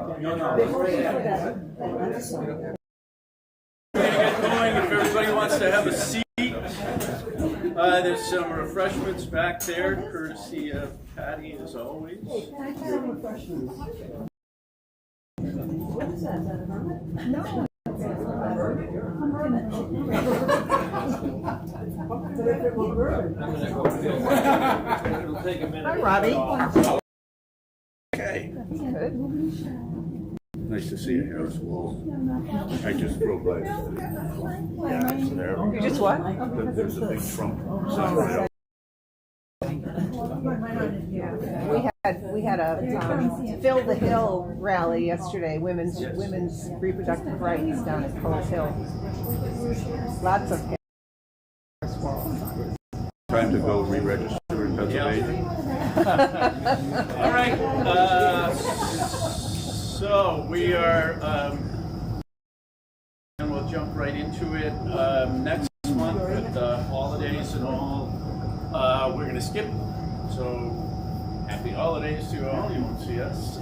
No, no. We're gonna get going. If everybody wants to have a seat, there's some refreshments back there, courtesy of Patty, as always. Hey, can I have some refreshments? What is that? Is that a hermit? No. It'll take a minute. Hi, Robby. Okay. Good. Nice to see you, Harris Walls. I just drove by. Yeah, it's there. You just what? There's a big Trump sign right up. We had a Fill the Hill rally yesterday, women's reproductive rights down at Coles Hill. Lots of Time to go re-register in Pennsylvania. All right. So we are, and we'll jump right into it. Next month with the holidays and all, we're going to skip. So happy holidays to all. You won't see us.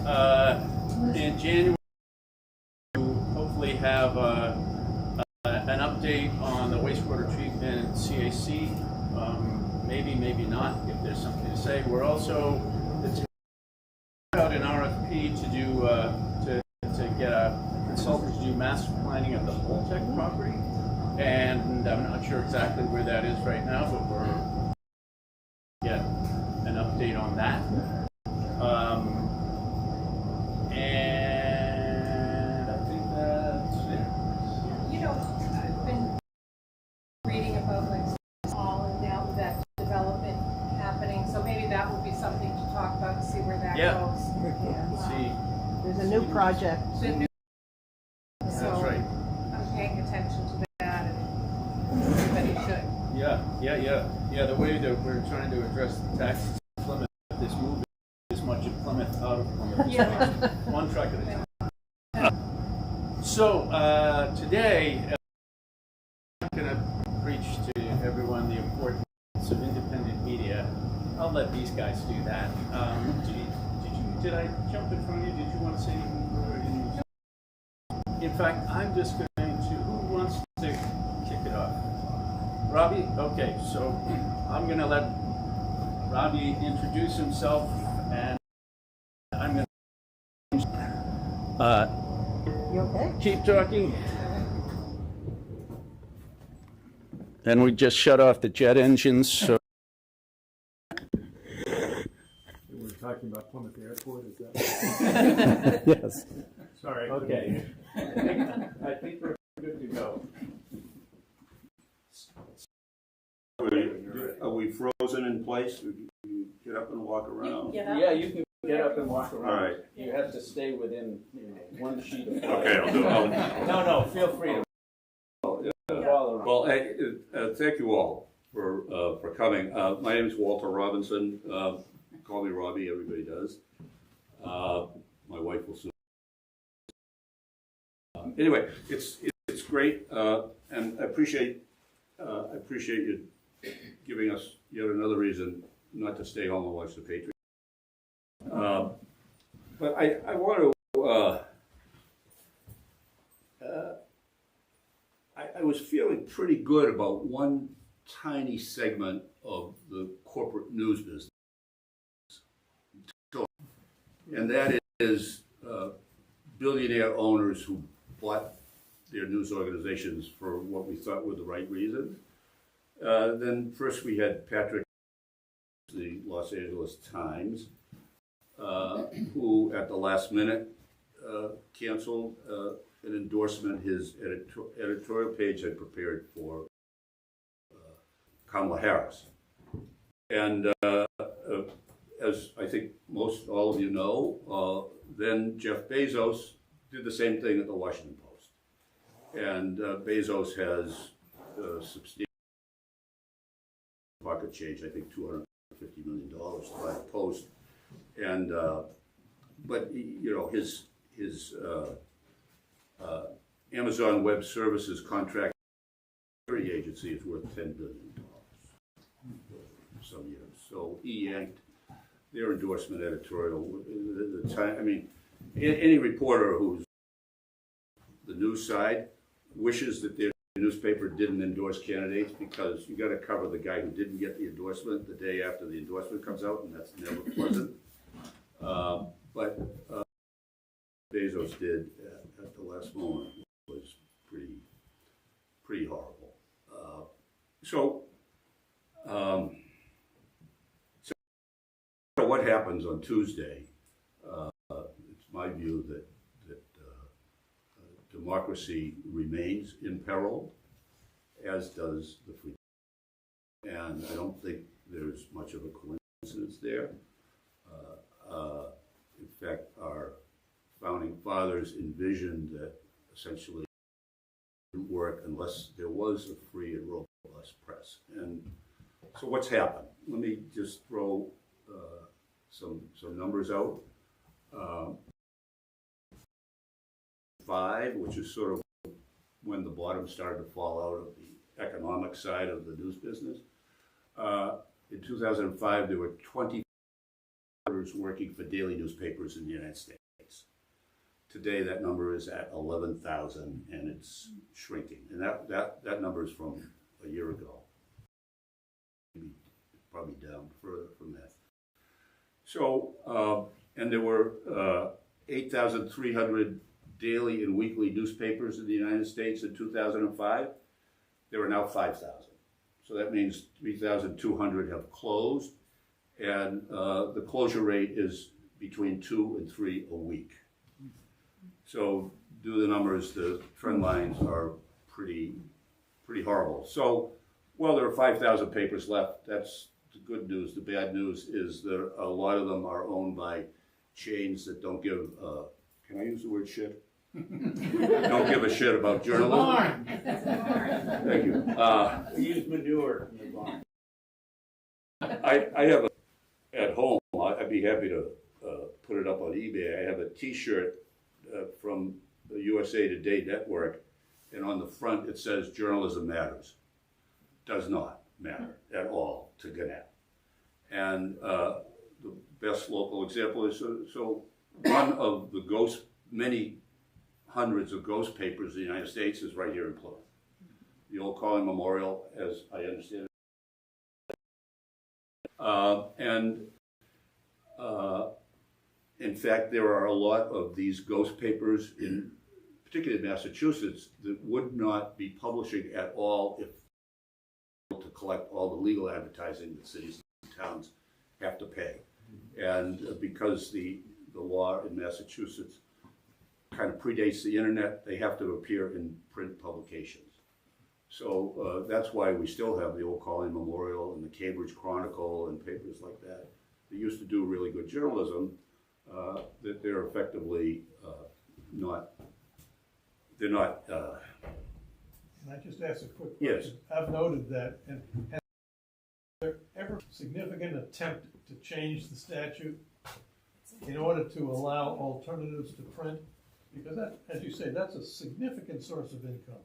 In January, we'll hopefully have an update on the wastewater treatment CAC. Maybe, maybe not, if there's something to say. We're also out an RFP to do to get a consultant to do master planning of the Holtec property, and I'm not sure exactly where that is right now, but we're get an update on that. And I think that's it. You know, I've been reading about like all and now that development happening, so maybe that would be something to talk about and see where that goes. Let's see. There's a new project. The new, That's so right. I'm paying attention to that, and everybody should. Yeah. The way that we're trying to address the taxes in Plymouth, this moving this much of Plymouth out of Plymouth. Yeah. One truck at a time. So today, I'm going to preach to everyone the importance of independent media. I'll let these guys do that. Did I jump in front of you? Did you want to say anything? In fact, I'm just going to, who wants to kick it off? Robby? Okay, so I'm going to let Robby introduce himself, and I'm going to You okay? keep talking. And we just shut off the jet engines, so. We're talking about Plymouth Airport, is that? Yes. Sorry. Okay. I think we're good to go. Are we frozen in place? You get up and walk around? Yeah, you can get up and walk around. All right. You have to stay within, one sheet of. Okay, I'll do it. No, feel free to. All around. Well, thank you all for coming. My name is Walter Robinson. Call me Robby, everybody does. My wife will soon. Anyway, it's great, and I appreciate you giving us yet another reason not to stay home and watch the Patriots. But I want to. I was feeling pretty good about one tiny segment of the corporate news business, and that is billionaire owners who bought their news organizations for what we thought were the right reasons. Then first we had Patrick, the Los Angeles Times, who at the last minute canceled an endorsement his editorial page had prepared for Kamala Harris. And as I think most all of you know, then Jeff Bezos did the same thing at the Washington Post. And Bezos has substantial pocket change, I think $250 million to buy the Post. And but you know his Amazon Web Services contract security agency is worth $10 billion for some years. So he yanked their endorsement editorial. The time, I mean, any reporter who's the news side wishes that their newspaper didn't endorse candidates, because you got to cover the guy who didn't get the endorsement the day after the endorsement comes out, and that's never pleasant. But Bezos did at the last moment was pretty horrible. So what happens on Tuesday? It's my view that democracy remains in peril, as does the free. And I don't think there's much of a coincidence there. In fact, our founding fathers envisioned that essentially it wouldn't work unless there was a free and robust press. And so what's happened? Let me just throw some numbers out. 5, which is sort of when the bottom started to fall out of the economic side of the news business. In 2005, there were 20 reporters working for daily newspapers in the United States. Today, that number is at 11,000, and it's shrinking. And that number is from a year ago. Maybe probably down further from that. So, and there were 8,300 daily and weekly newspapers in the United States in 2005. There are now 5,000. So that means 3,200 have closed, and the closure rate is between 2 and 3 a week. So do the numbers, the trend lines are pretty horrible. So, well, there are 5,000 papers left. That's the good news. The bad news is that a lot of them are owned by chains that don't give, can I use the word shit? Don't give a shit about journalism. Thank you. We use manure in the barn. I have at home, I'd be happy to put it up on eBay. I have a t-shirt from the USA Today network, and on the front it says journalism matters. Does not matter at all to Gannett. And the best local example is, so one of the many hundreds of ghost papers in the United States is right here in Plymouth. The old Calling Memorial, as I understand it. In fact, there are a lot of these ghost papers, particularly in Massachusetts, that would not be publishing at all if to collect all the legal advertising that cities and towns have to pay. And because the law in Massachusetts kind of predates the internet, they have to appear in print publications. So that's why we still have the old Calling Memorial and the Cambridge Chronicle and papers like that. They used to do really good journalism, that they're effectively they're not. Can I just ask a quick question? Yes. I've noted that, and has there ever significant attempt to change the statute in order to allow alternatives to print? Because that, as you say, that's a significant source of income.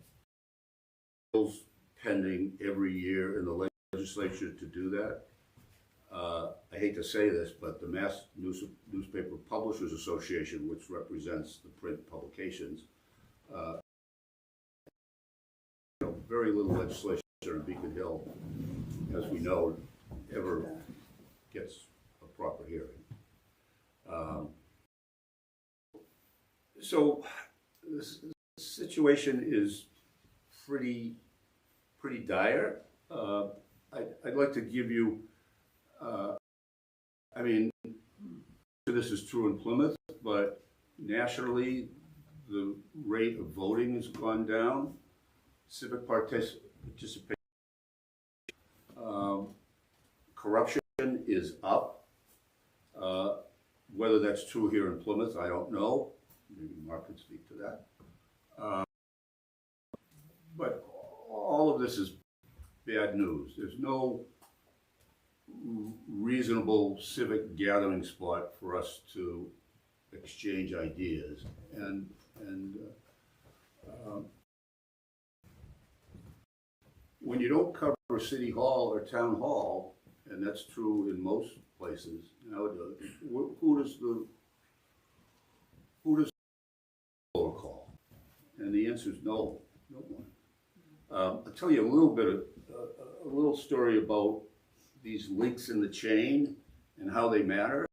Bills pending every year in the legislature to do that. I hate to say this, but the Mass Newspaper Publishers Association, which represents the print publications, very little legislation in Beacon Hill, as we know, ever gets a proper hearing. So this situation is pretty dire. I'd like to give you, I mean, this is true in Plymouth, but nationally, the rate of voting has gone down. Civic participation, corruption is up. Whether that's true here in Plymouth, I don't know. Maybe Mark could speak to that. But all of this is bad news. There's no reasonable civic gathering spot for us to exchange ideas. And when you don't cover City Hall or Town Hall, and that's true in most places, you know, who does who does call? And the answer is no, no one. I'll tell you a little story about these links in the chain and how they matter.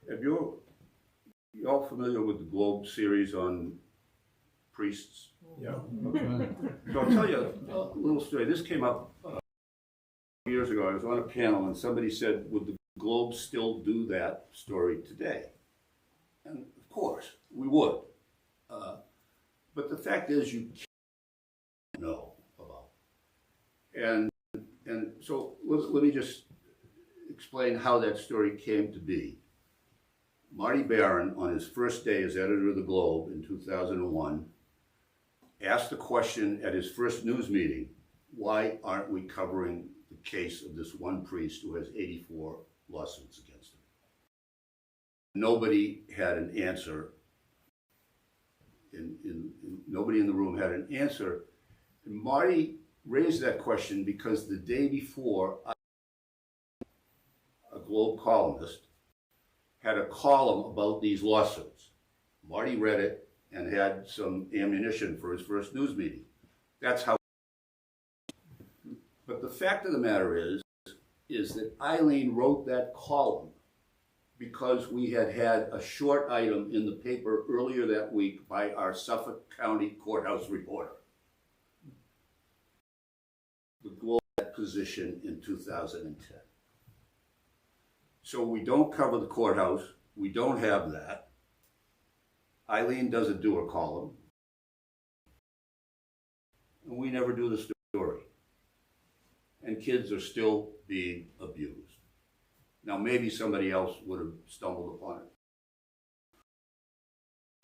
You all familiar with the Globe series on priests? Yeah. So I'll tell you a little story. This came up years ago. I was on a panel and somebody said, would the Globe still do that story today? And of course, we would. But the fact is, you can't know about it. And so let me just explain how that story came to be. Marty Barron, on his first day as editor of the Globe in 2001, asked the question at his first news meeting, why aren't we covering the case of this one priest who has 84 lawsuits against him? Nobody had an answer. Nobody in the room had an answer. And Marty raised that question because the day before, a Globe columnist had a column about these lawsuits. Marty read it and had some ammunition for his first news meeting. That's how. But the fact of the matter is that Eileen wrote that column because we had a short item in the paper earlier that week by our Suffolk County courthouse reporter. The Globe had position in 2010. So we don't cover the courthouse. We don't have that. Eileen doesn't do a column. And we never do the story. And kids are still being abused. Now, maybe somebody else would have stumbled upon it.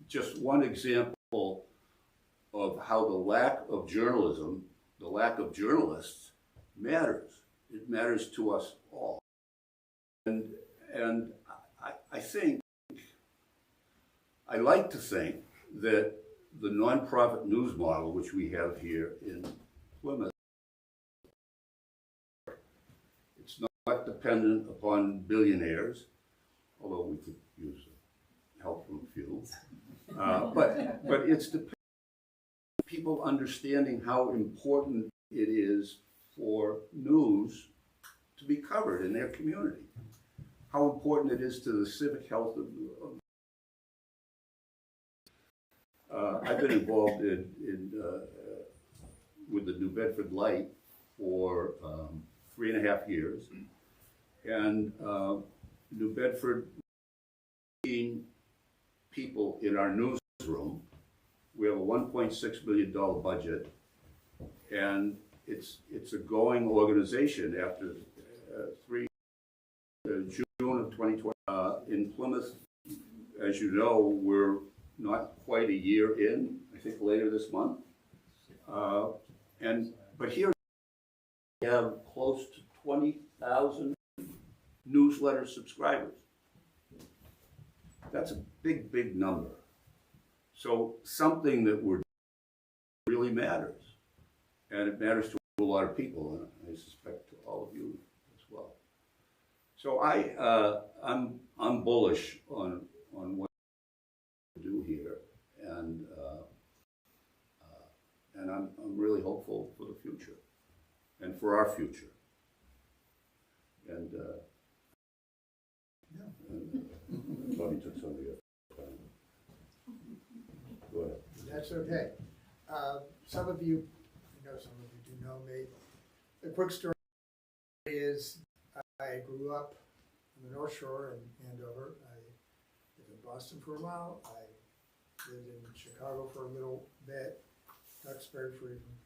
Just one example of how the lack of journalism, the lack of journalists matters. It matters to us all. And I like to think that the nonprofit news model, which we have here in Plymouth, it's not dependent upon billionaires, although we could use help from a few. But it's dependent on people understanding how important it is for news to be covered in their community. How important it is to the civic health of I've been involved with the New Bedford Light for 3.5 years, and New Bedford, people in our newsroom. We have a $1.6 million budget, and it's a going organization after June of 2020. In Plymouth, as you know, we're not quite a year in, I think later this month. But here we have close to 20,000 newsletter subscribers. That's a big, big number. So something that we're really matters. And it matters to a lot of people, and I suspect to all of you as well. So I'm bullish on what we do here, and I'm really hopeful for the future, and for our future. And Bobby took some of your time. Go ahead. That's okay. Some of you, I know some of you do know me. The quick story is I grew up on the North Shore in Andover. I lived in Boston for a while. I lived in Chicago for a little bit, Duxbury for even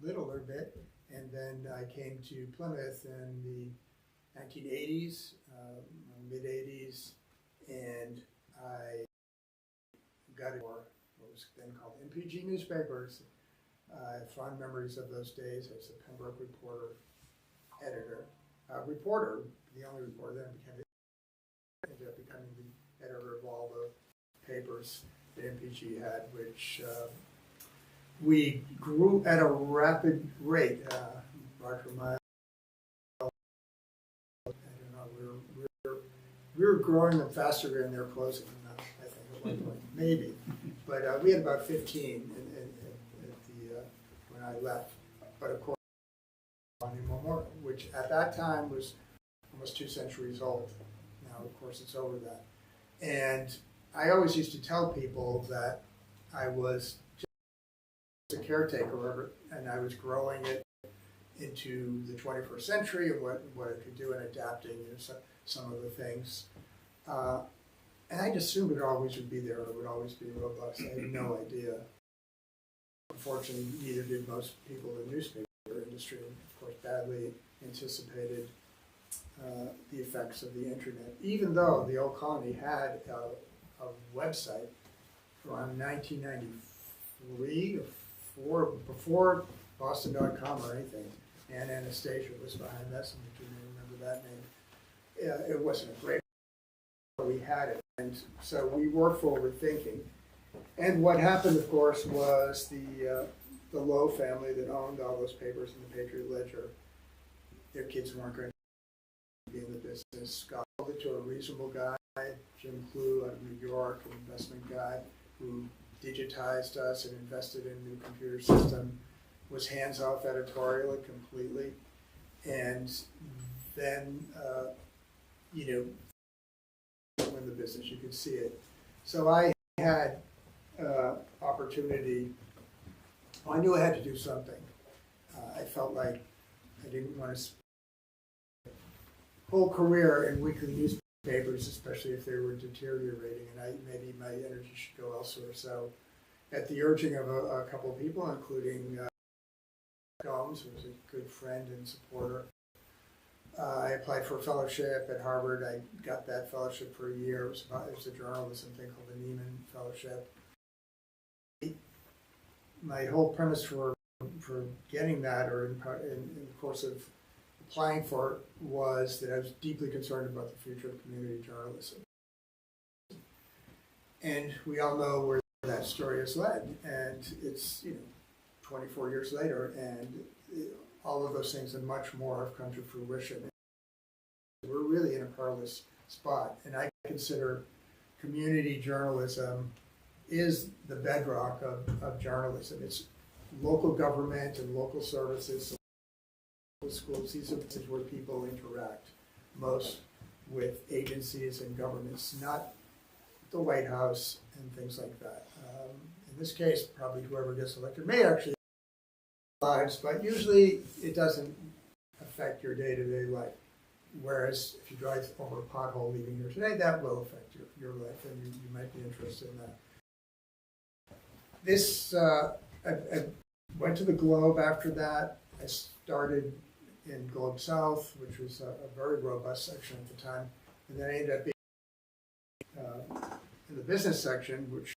a littler bit, and then I came to Plymouth in the 1980s, mid-80s, and I got what was then called MPG newspapers. I have fond memories of those days as a Pembroke Reporter editor. Reporter, the only reporter then ended up becoming the editor of all the papers that MPG had, which we grew at a rapid rate. Roger Mile, I don't know, we were growing them faster than they were closing. one point, maybe. But we had about 15 when I left. But of course, Memorial, which at that time was almost 2 centuries old. Now, of course, it's over that. And I always used to tell people that I was just a caretaker of it, and I was growing it into the 21st century and what it could do in adapting some of the things. And I just assumed it always would be there, it would always be robust. I had no idea. Unfortunately, neither did most people in the newspaper industry, and of course badly anticipated the effects of the internet. Even though the old colony had a website around 1993 or 4, before Boston.com or anything, and Anastasia was behind that, some of you may remember that name. It wasn't a great, but we had it, and so we were forward thinking. And what happened, of course, was the Lowe family that owned all those papers in the Patriot Ledger, their kids weren't going to be in the business. Got it to a reasonable guy, Jim Clue out of New York, an investment guy who digitized us and invested in a new computer system, was hands-off editorially completely, and then, when the business, you could see it. So I had opportunity. I knew I had to do something. I felt like I didn't want to spend my whole career in weekly newspapers, especially if they were deteriorating, and maybe my energy should go elsewhere. So, at the urging of a couple of people, including Gomes, who was a good friend and supporter, I applied for a fellowship at Harvard. I got that fellowship for a year. It was a journalism thing called the Neiman Fellowship. My whole premise for getting that, or in the course of applying for it, was that I was deeply concerned about the future of community journalism. And we all know where that story has led, and it's 24 years later, and all of those things and much more have come to fruition. We're really in a perilous spot, and I consider community journalism is the bedrock of journalism. It's local government and local services, schools. These are places where people interact most with agencies and governments, not the White House and things like that. In this case, probably whoever gets elected may actually lives, but usually it doesn't affect your day-to-day life. Whereas if you drive over a pothole leaving here today, that will affect your life, and you might be interested in that. I went to the Globe after that. I started in Globe South, which was a very robust section at the time, and then I ended up being in the business section, which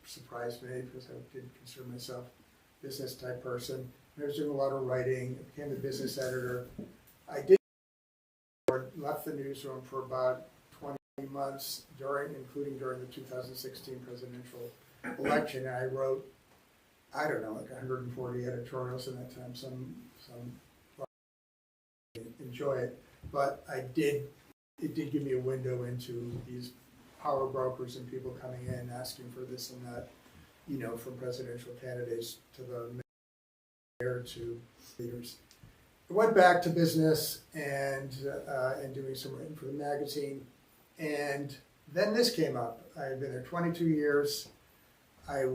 surprised me because I didn't consider myself a business type person. I was doing a lot of writing. I became the business editor. I left the newsroom for about 20 months, including during the 2016 presidential election. I wrote, I don't know, like 140 editorials in that time. Some enjoy it, but it did give me a window into these power brokers and people coming in asking for this and that, from presidential candidates to the mayor to leaders. I went back to business and doing some writing for the magazine, and then this came up. I had been there 22 years. I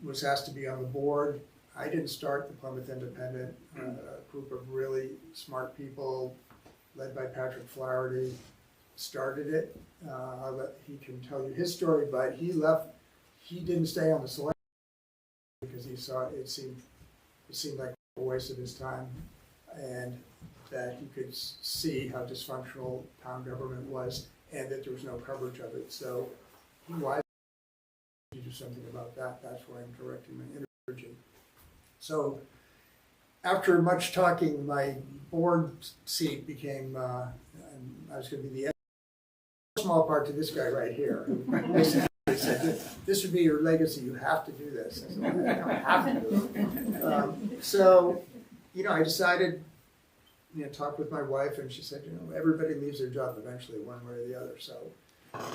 was asked to be on the board. I didn't start the Plymouth Independent. A group of really smart people, led by Patrick Flaherty, started it. He can tell you his story, but he left. He didn't stay on the select because he saw it seemed like a waste of his time, and that he could see how dysfunctional town government was, and that there was no coverage of it. So he wisely to do something about that. That's why I'm directing my energy. So after much talking, my board seat became, I was going to be the small part to this guy right here. He said, this would be your legacy. You have to do this. I said, I don't have to do it. So, I decided, talked with my wife, and she said, everybody leaves their job eventually, one way or the other. So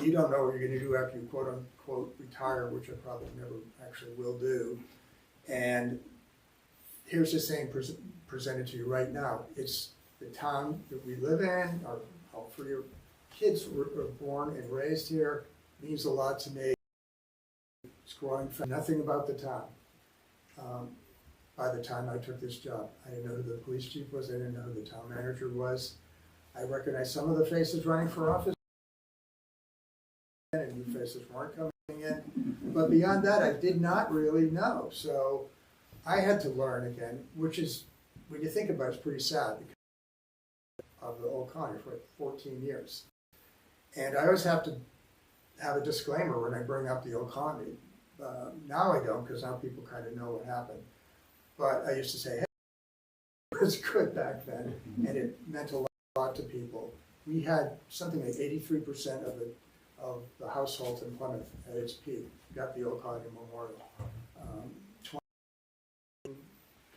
You don't know what you're gonna do after you quote unquote retire, which I probably never actually will do. And here's the thing presented to you right now. It's the town that we live in, all three of kids were born and raised here, means a lot to me. It's growing fast. Nothing about the town. By the time I took this job, I didn't know who the police chief was, I didn't know who the town manager was. I recognized some of the faces running for office, and new faces weren't coming in. But beyond that, I did not really know. So I had to learn again, which is, when you think about it, it's pretty sad because of the old colony for 14 years. And I always have to have a disclaimer when I bring up the old colony. Now I don't, because now people kind of know what happened. But I used to say, hey, it was good back then, and it meant a lot to people. We had something like 83% of the households in Plymouth at its peak got the old colony memorial. 20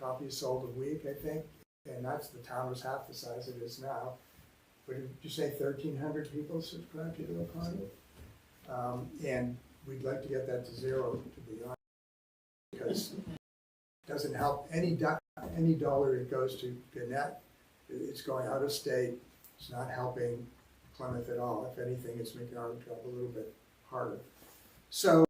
copies sold a week, I think, and the town was half the size it is now. Would you say 1,300 people subscribed to the old colony? And we'd like to get that to 0, to be honest, because it doesn't help any dollar it goes to Gannett. It's going out of state. It's not helping Plymouth at all. If anything, it's making our job a little bit harder. So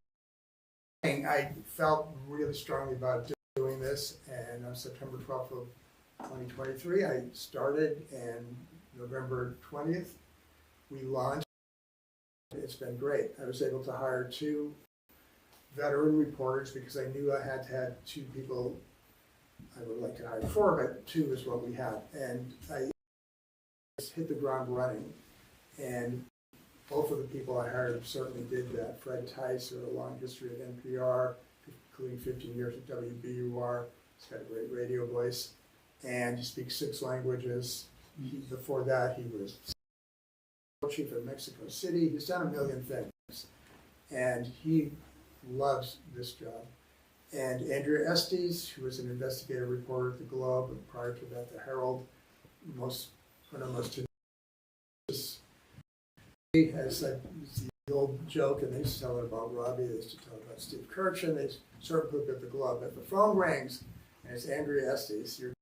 I felt really strongly about doing this, and on September 12th of 2023, I started, and November 20th, we launched. It's been great. I was able to hire 2 veteran reporters because I knew I had to have 2 people. I would like to hire 4, but 2 is what we had. And I just hit the ground running. And both of the people I hired certainly did that. Fred Tice, who had a long history at NPR, including 15 years at WBUR. He's got a great radio voice. And he speaks 6 languages. Before that, he was chief of Mexico City. He's done a million things. And he loves this job. And Andrea Estes, who was an investigative reporter at the Globe, and prior to that, the Herald, one of the most he has the old joke, and they used to tell it about Robby, they used to tell it about Steve Kirchin, they sort of put it at the Globe. If the phone rings and it's Andrea Estes, you're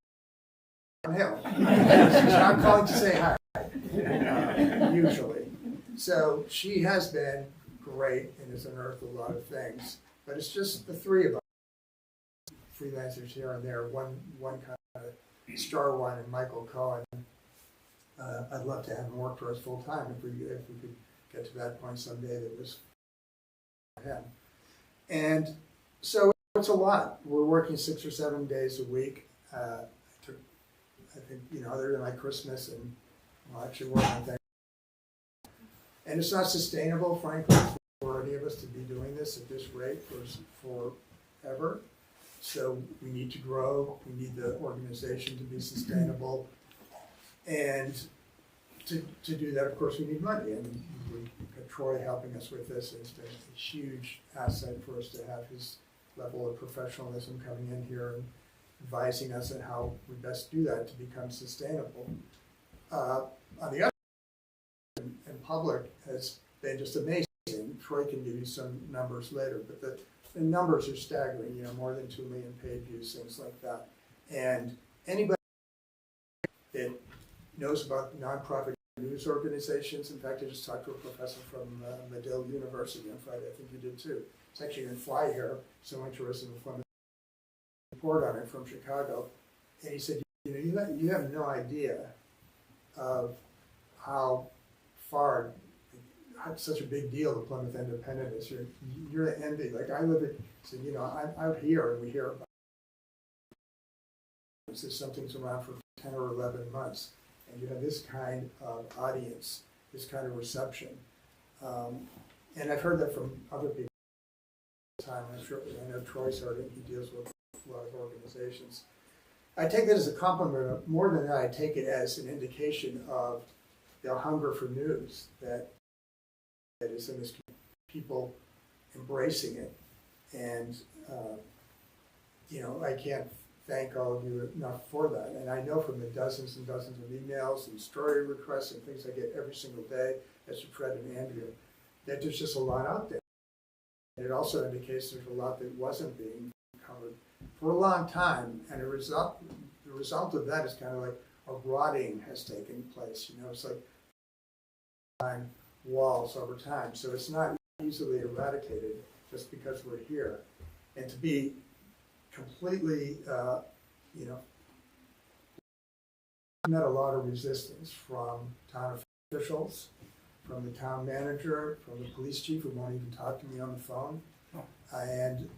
on hill. She's not calling to say hi, usually. So she has been great and has unearthed a lot of things, but it's just the 3 of us, freelancers here and there, one kind of star one, and Michael Cohen. I'd love to have him work for us full time if we could get to that point someday that was him. And so it's a lot. We're working 6 or 7 days a week. I think, other than like Christmas and actually working on things. And it's not sustainable, frankly, for any of us to be doing this at this rate for forever. So we need to grow. We need the organization to be sustainable. And to do that, of course, we need money. And we've got Troy helping us with this. It's been a huge asset for us to have his level of professionalism coming in here and advising us on how we best do that to become sustainable. On the other hand, and public has been just amazing. Troy can give you some numbers later, but the numbers are staggering, more than 2 million page views, things like that. And anybody that knows about nonprofit news organizations, in fact, I just talked to a professor from Medill University on Friday, I think you did too. It's actually going to fly here, so interested in the Plymouth report on it from Chicago. And he said, you have no idea of how far, such a big deal the Plymouth Independent is. You're the envy. Like I live in, so I'm out here and we hear about this. Something's around for 10 or 11 months, and you have this kind of audience, this kind of reception. And I've heard that from other people. I know Troy's heard it. He deals with a lot of organizations. I take that as a compliment. More than that, I take it as an indication of the hunger for news that is in this community, people embracing it. And, I can't thank all of you enough for that. And I know from the dozens and dozens of emails and story requests and things I get every single day, as to Fred and Andrea, that there's just a lot out there. And it also indicates there's a lot that wasn't being covered for a long time, and the result of that is kind of like a rotting has taken place. You know, it's like walls over time, so it's not easily eradicated just because we're here. And to be completely, you know, met a lot of resistance from town officials, from the town manager, from the police chief, who won't even talk to me on the phone, and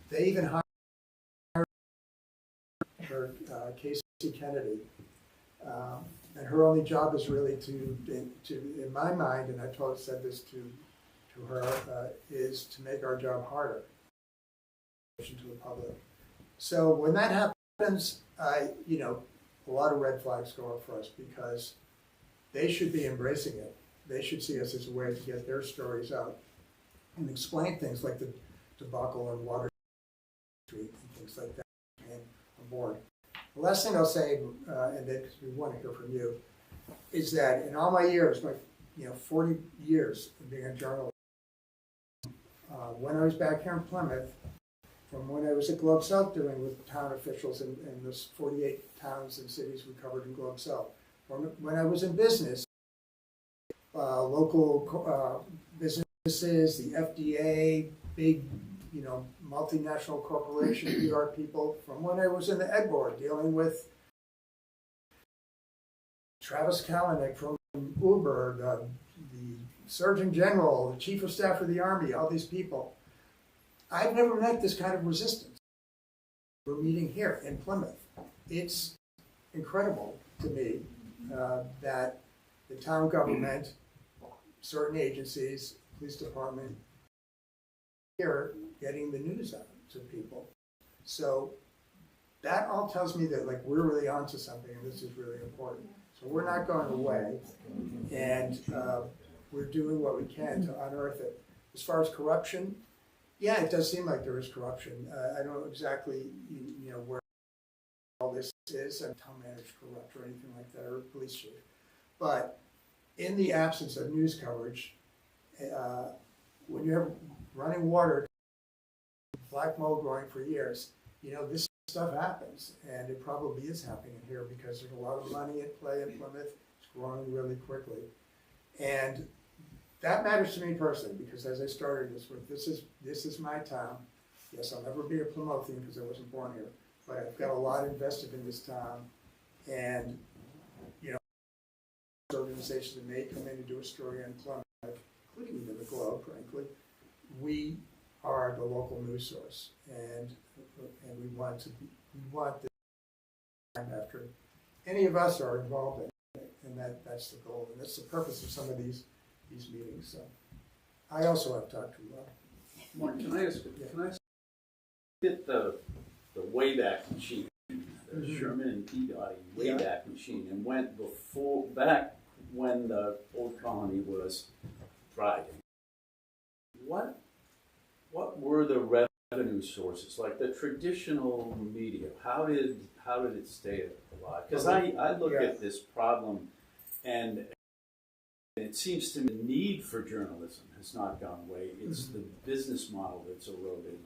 they even hired her, Casey Kennedy, and her only job is really to, in my mind, and I said this to her, is to make our job harder to the public. So when that happens, you know, a lot of red flags go up for us because they should be embracing it. They should see us as a way to get their stories out and explain things like the debacle on Water Street and things like that came aboard. The last thing I'll say, and then because we want to hear from you, is that in all my years, like 40 years of being a journalist, when I was back here in Plymouth, from when I was at Globe South doing with town officials in those 48 towns and cities we covered in Globe South, when I was in business, local businesses, the FDA, big, multinational corporation PR people, from when I was in the Ed Board dealing with Travis Kalanick from Uber, the Surgeon General, the Chief of Staff of the Army, all these people. I've never met this kind of resistance. We're meeting here in Plymouth. It's incredible to me that the town government, certain agencies, police department, here getting the news out to people. So that all tells me that we're really onto something, and this is really important. So we're not going away, and we're doing what we can to unearth it. As far as corruption, yeah, it does seem like there is corruption. I don't know exactly, where all this is, and town manager corrupt or anything like that, or police chief. But in the absence of news coverage, when you have running water, black mold growing for years, this stuff happens, and it probably is happening here because there's a lot of money at play in Plymouth. It's growing really quickly, and that matters to me personally because as I started this with, this is my town. Yes, I'll never be a Plymouthian because I wasn't born here, but I've got a lot invested in this town, and organizations that may come in and do a story on Plymouth, including even the Globe, frankly, we are the local news source, and we want this time after any of us are involved in it, and that's the goal, and that's the purpose of some of these meetings. So I also have talked to Mark, can I ask hit the Wayback Machine, the Sherman and Peabody Wayback Machine, and went back when the old colony was thriving. What were the revenue sources, like the traditional media? How did it stay alive? Because I look at this problem, and it seems to me the need for journalism has not gone away. It's the business model that's eroded.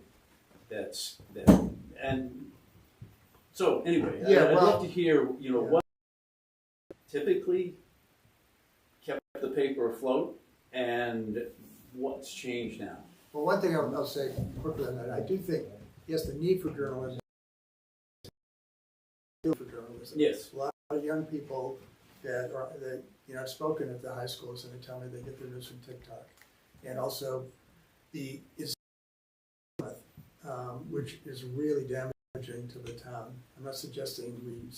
And so anyway, I'd love to hear what typically kept the paper afloat and what's changed now. Well, one thing I'll say quickly on that, I do think, yes, the need for journalism. Yes. A lot of young people that I've spoken at the high schools, and they tell me they get their news from TikTok, and also which is really damaging to the town. I'm not suggesting we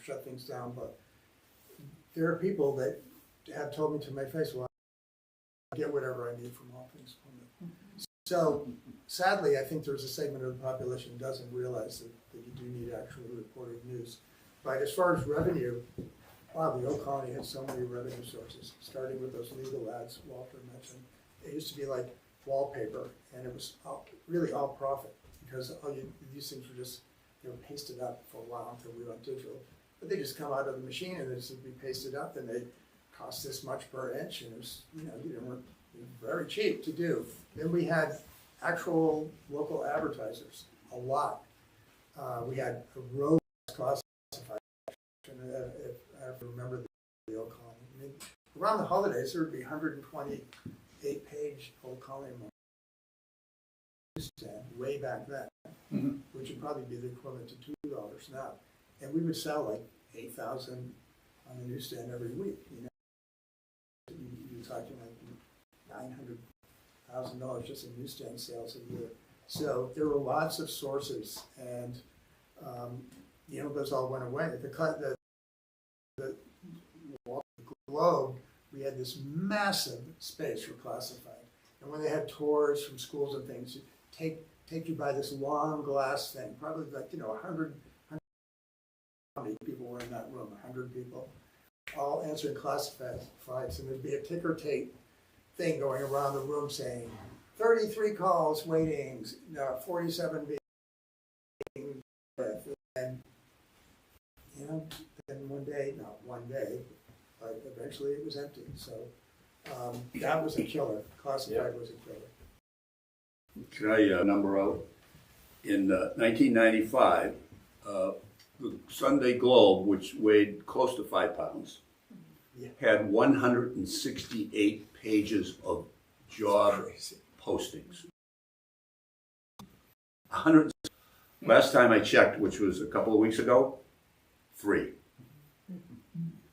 shut things down, but there are people that have told me to my face, well, I get whatever I need from all things Plymouth. So sadly, I think there's a segment of the population that doesn't realize that you do need actually reported news. But as far as revenue, wow, the old colony had so many revenue sources, starting with those legal ads Walter mentioned. It used to be like wallpaper, and it was really all profit because these things were pasted up for a while until we went digital. But they just come out of the machine and they just be pasted up, and they cost this much per inch, and it was, you very cheap to do. Then we had actual local advertisers, a lot. We had a robust classified section, if I remember the old colony. I mean, around the holidays, there would be 128-page old colony newsstand way back then, which would probably be the equivalent to $2 now. And we would sell like 8,000 on the newsstand every week. You know, you're talking like $900,000 just in newsstand sales a year. So there were lots of sources, and you know, those all went away. The Globe, we had this massive space for classified, and when they had tours from schools and things, take you by this long glass thing, probably like 100. How many people were in that room? 100 people, all answering classifieds, and there'd be a ticker tape thing going around the room saying 33 calls waiting, 47 being with, and you know, then one day, but eventually it was empty. So that was a killer. Classified was a killer. Can I number out? In 1995, the Sunday Globe, which weighed close to 5 pounds, had 168 pages of job postings. 100. Last time I checked, which was a couple of weeks ago, 3.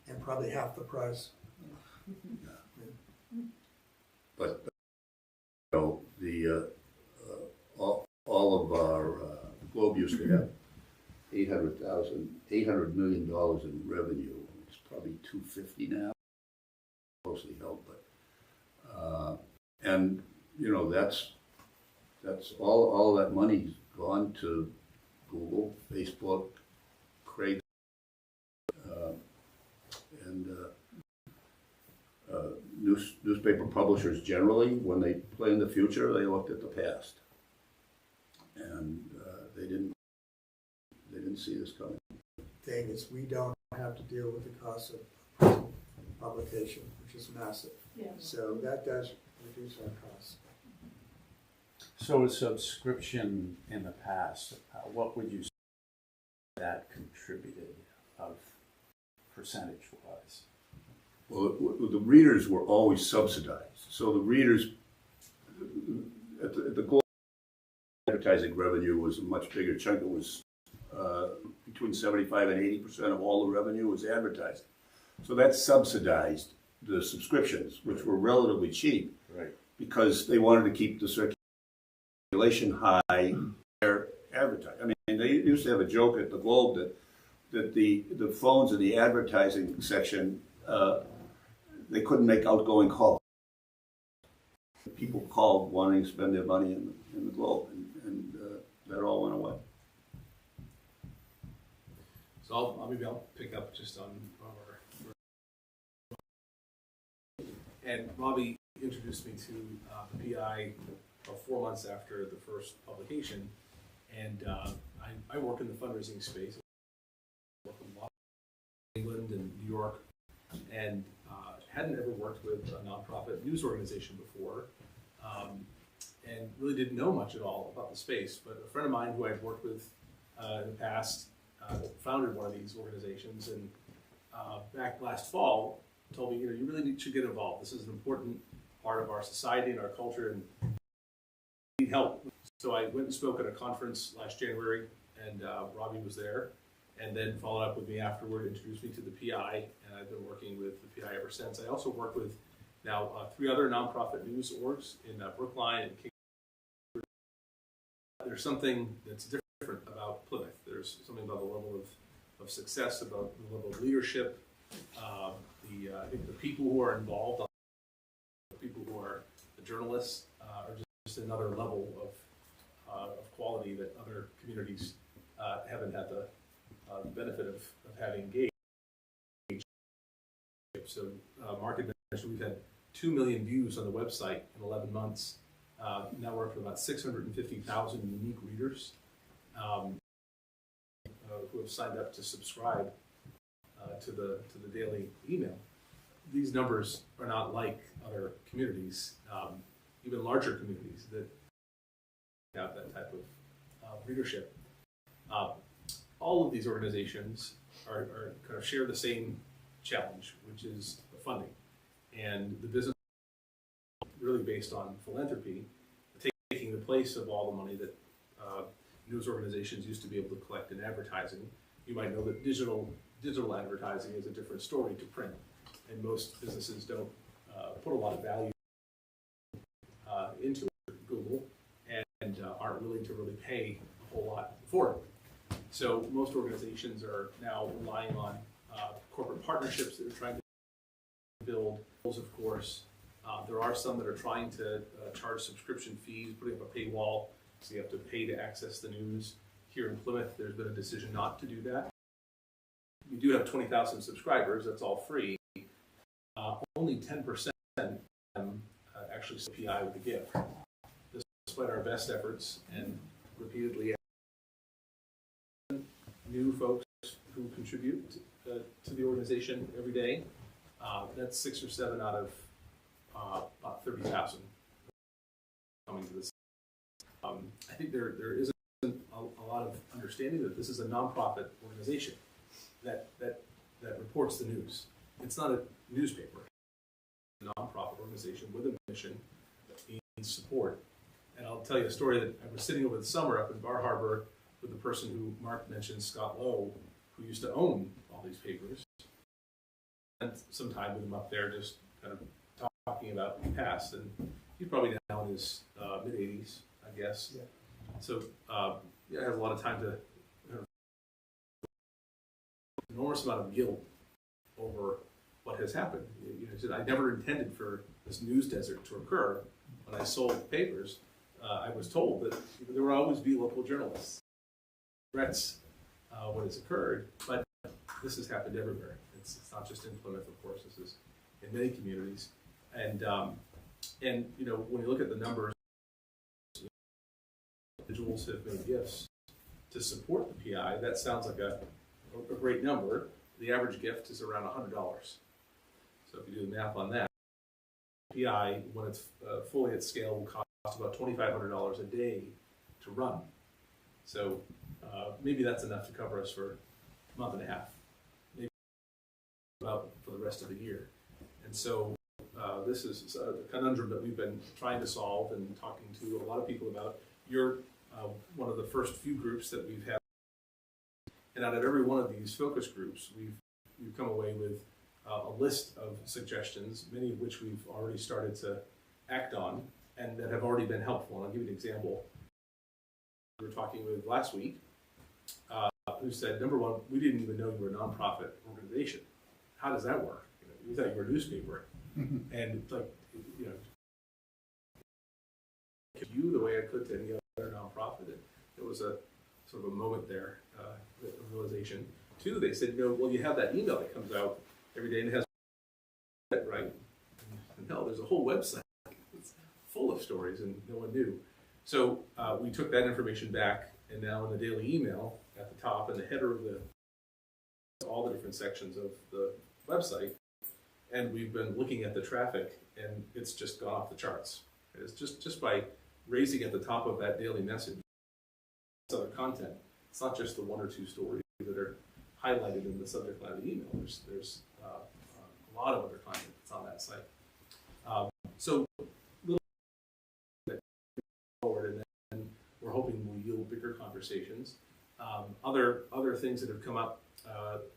And probably half the price. But you know, all of our Globe used to have $800 million in revenue. It's probably 250 now, closely held, but and you know, that's all that money's gone to Google, Facebook, Craig, and newspaper publishers generally, when they plan the future, they looked at the past, and they didn't see this coming. Thing is, we don't have to deal with the cost of publication, which is massive. Yeah. So that does reduce our costs. So a subscription in the past, what would you say that contributed of percentage-wise? Well, the readers were always subsidized. So the readers, at the Globe, advertising revenue was a much bigger chunk. It was between 75 and 80% of all the revenue was advertising. So that subsidized the subscriptions, which were relatively cheap, Right. because they wanted to keep the circulation high. Their advertising. I mean, they used to have a joke at the Globe that the phones in the advertising section, they couldn't make outgoing calls. People called wanting to spend their money in the Globe, and that all went away. So maybe I'll pick up just on our. And Robby introduced me to the PI about 4 months after the first publication, and I work in the fundraising space. I work in England and New York, and hadn't ever worked with a nonprofit news organization before, and really didn't know much at all about the space. But a friend of mine who I'd worked with in the past founded one of these organizations, and back last fall told me, you really should get involved. This is an important part of our society and our culture, and need help. So I went and spoke at a conference last January, and Robby was there, and then followed up with me afterward, introduced me to the PI, and I've been working with the PI ever since. I also work with now 3 other nonprofit news orgs in Brookline and Kingston. There's something that's different about Plymouth. There's something about the level of success, about the level of leadership, I think the people who are involved, the people who are the journalists, are just another level of quality that other communities haven't had the benefit of having engaged. So Mark had mentioned we've had 2 million views on the website in 11 months. Now we're up to about 650,000 unique readers who have signed up to subscribe to the daily email. these numbers are not like other communities, even larger communities that have that type of readership. All of these organizations are kind of share the same challenge, which is funding. And the business really based on philanthropy, taking the place of all the money that news organizations used to be able to collect in advertising. You might know that digital advertising is a different story to print, and most businesses don't put a lot of value into Google and aren't willing to really pay a whole lot for it. So most organizations are now relying on corporate partnerships that are trying to build, of course. There are some that are trying to charge subscription fees, putting up a paywall, so you have to pay to access the news. Here in Plymouth, there's been a decision not to do that. We do have 20,000 subscribers, that's all free. Only 10% actually PI with a gift. Despite our best efforts and repeatedly new folks who contribute to the organization every day, that's 6 or 7 out of about 30,000 coming to this. I think there isn't a lot of understanding that this is a nonprofit organization that reports the news. It's not a newspaper. It's a nonprofit organization with a mission that needs support. And I'll tell you a story that I was sitting over the summer up in Bar Harbor with the person who Mark mentioned, Scott Lowe, who used to own all these papers. Spent some time with him up there just kind of talking about the past, and he's probably now in his mid-80s, I guess. Yeah. So yeah, I have a lot of time to enormous amount of guilt over what has happened. You know, he said, I never intended for this news desert to occur. When I sold papers, I was told that there would always be local journalists. Threats when it's occurred, but this has happened everywhere. It's not just in Plymouth, of course. This is in many communities, and you know, when you look at the numbers, individuals have made gifts to support the PI. That sounds like a great number. The average gift is around $100. So if you do the math on that, PI, when it's fully at scale, will cost about $2,500 a day to run. So maybe that's enough to cover us for a month and a half, maybe about for the rest of the year. And so this is a conundrum that we've been trying to solve and talking to a lot of people about. You're one of the first few groups that we've had, and out of every one of these focus groups, we've come away with a list of suggestions, many of which we've already started to act on, and that have already been helpful. And I'll give you an example. We were talking with last week, who said, number one, we didn't even know you were a nonprofit organization. How does that work? You know, we thought you were a newspaper. And it's like, you know, you the way I could to any other nonprofit. It was a sort of a moment there, a realization. Two, they said, you know, well, you have that email that comes out every day and it has that, right? And no, there's a whole website. It's full of stories and no one knew. So we took that information back, and now in the daily email at the top and the header of all the different sections of the website, and we've been looking at the traffic, and it's just gone off the charts. It's just by raising at the top of that daily message other content. It's not just the 1 or 2 stories that are highlighted in the subject line of the email. There's a lot of other content that's on that site. So little forward, and then we're hoping will yield bigger conversations. Other things that have come up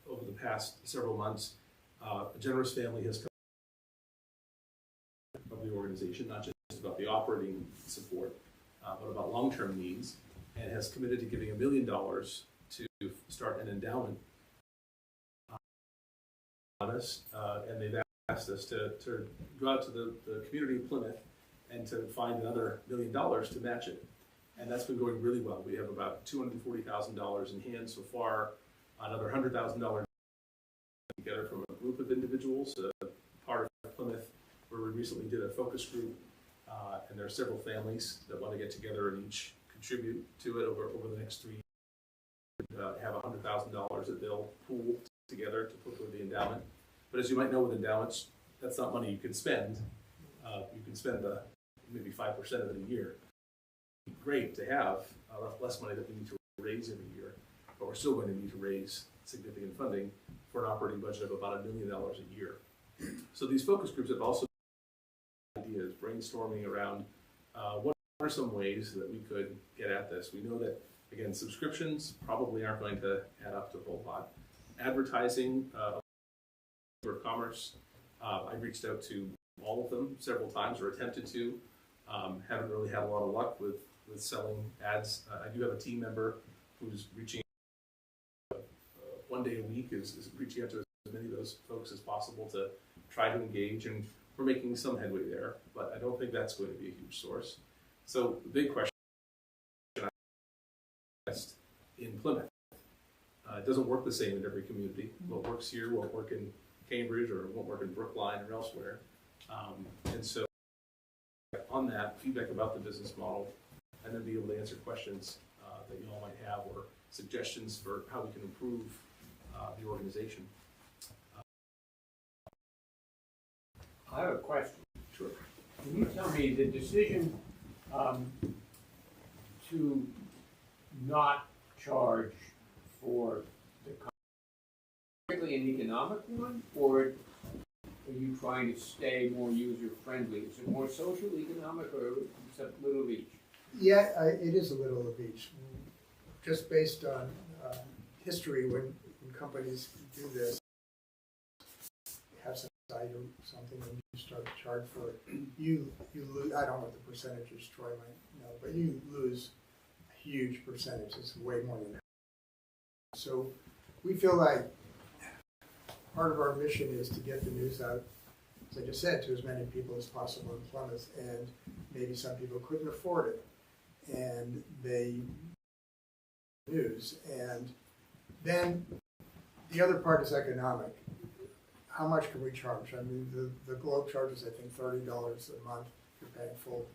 over the past several months. A generous family has come of the organization, not just about the operating support, but about long-term needs, and has committed to giving $1 million to start an endowment on us, and they've asked us to go out to the community of Plymouth and to find another $1 million to match it. And that's been going really well. We have about $240,000 in hand so far, another $100,000 together from a group of individuals, part of Plymouth, where we recently did a focus group, and there are several families that want to get together and each contribute to it over the next 3 years, have $100,000 that they'll pool together to put toward the endowment. But as you might know with endowments, that's not money you can spend. You can spend maybe 5% of it a year. It'd be great to have less money that we need to raise every year, but we're still going to need to raise significant funding for an operating budget of about $1 million a year. So these focus groups have also ideas, brainstorming around what are some ways that we could get at this. We know that, again, subscriptions probably aren't going to add up to a whole lot. Advertising, or commerce, I've reached out to all of them several times, or attempted to. Haven't really had a lot of luck with selling ads. I do have a team member who's reaching out, 1 day a week is reaching out to as many of those folks as possible to try to engage, and we're making some headway there, but I don't think that's going to be a huge source. So the big question in Plymouth, it doesn't work the same in every community. What works here won't work in Cambridge, or won't work in Brookline or elsewhere. And so on that, feedback about the business model, and then be able to answer questions that you all might have, or suggestions for how we can improve the organization. I have a question. Sure. Can you tell me the decision to not charge for the strictly an economic one, or are you trying to stay more user-friendly? Is it more social, economic, or is it a little of each? Yeah, it is a little of each. Just based on history, when companies do this, have some site or something, and you start to charge for it, you lose. I don't know what the percentages Troy might know, but you lose a huge percentage. It's way more than that. So we feel like part of our mission is to get the news out, as I just said, to as many people as possible in Plymouth, and maybe some people couldn't afford it, and they news. And then the other part is economic. How much can we charge? I mean, the Globe charges, I think, $30 a month if you're paying full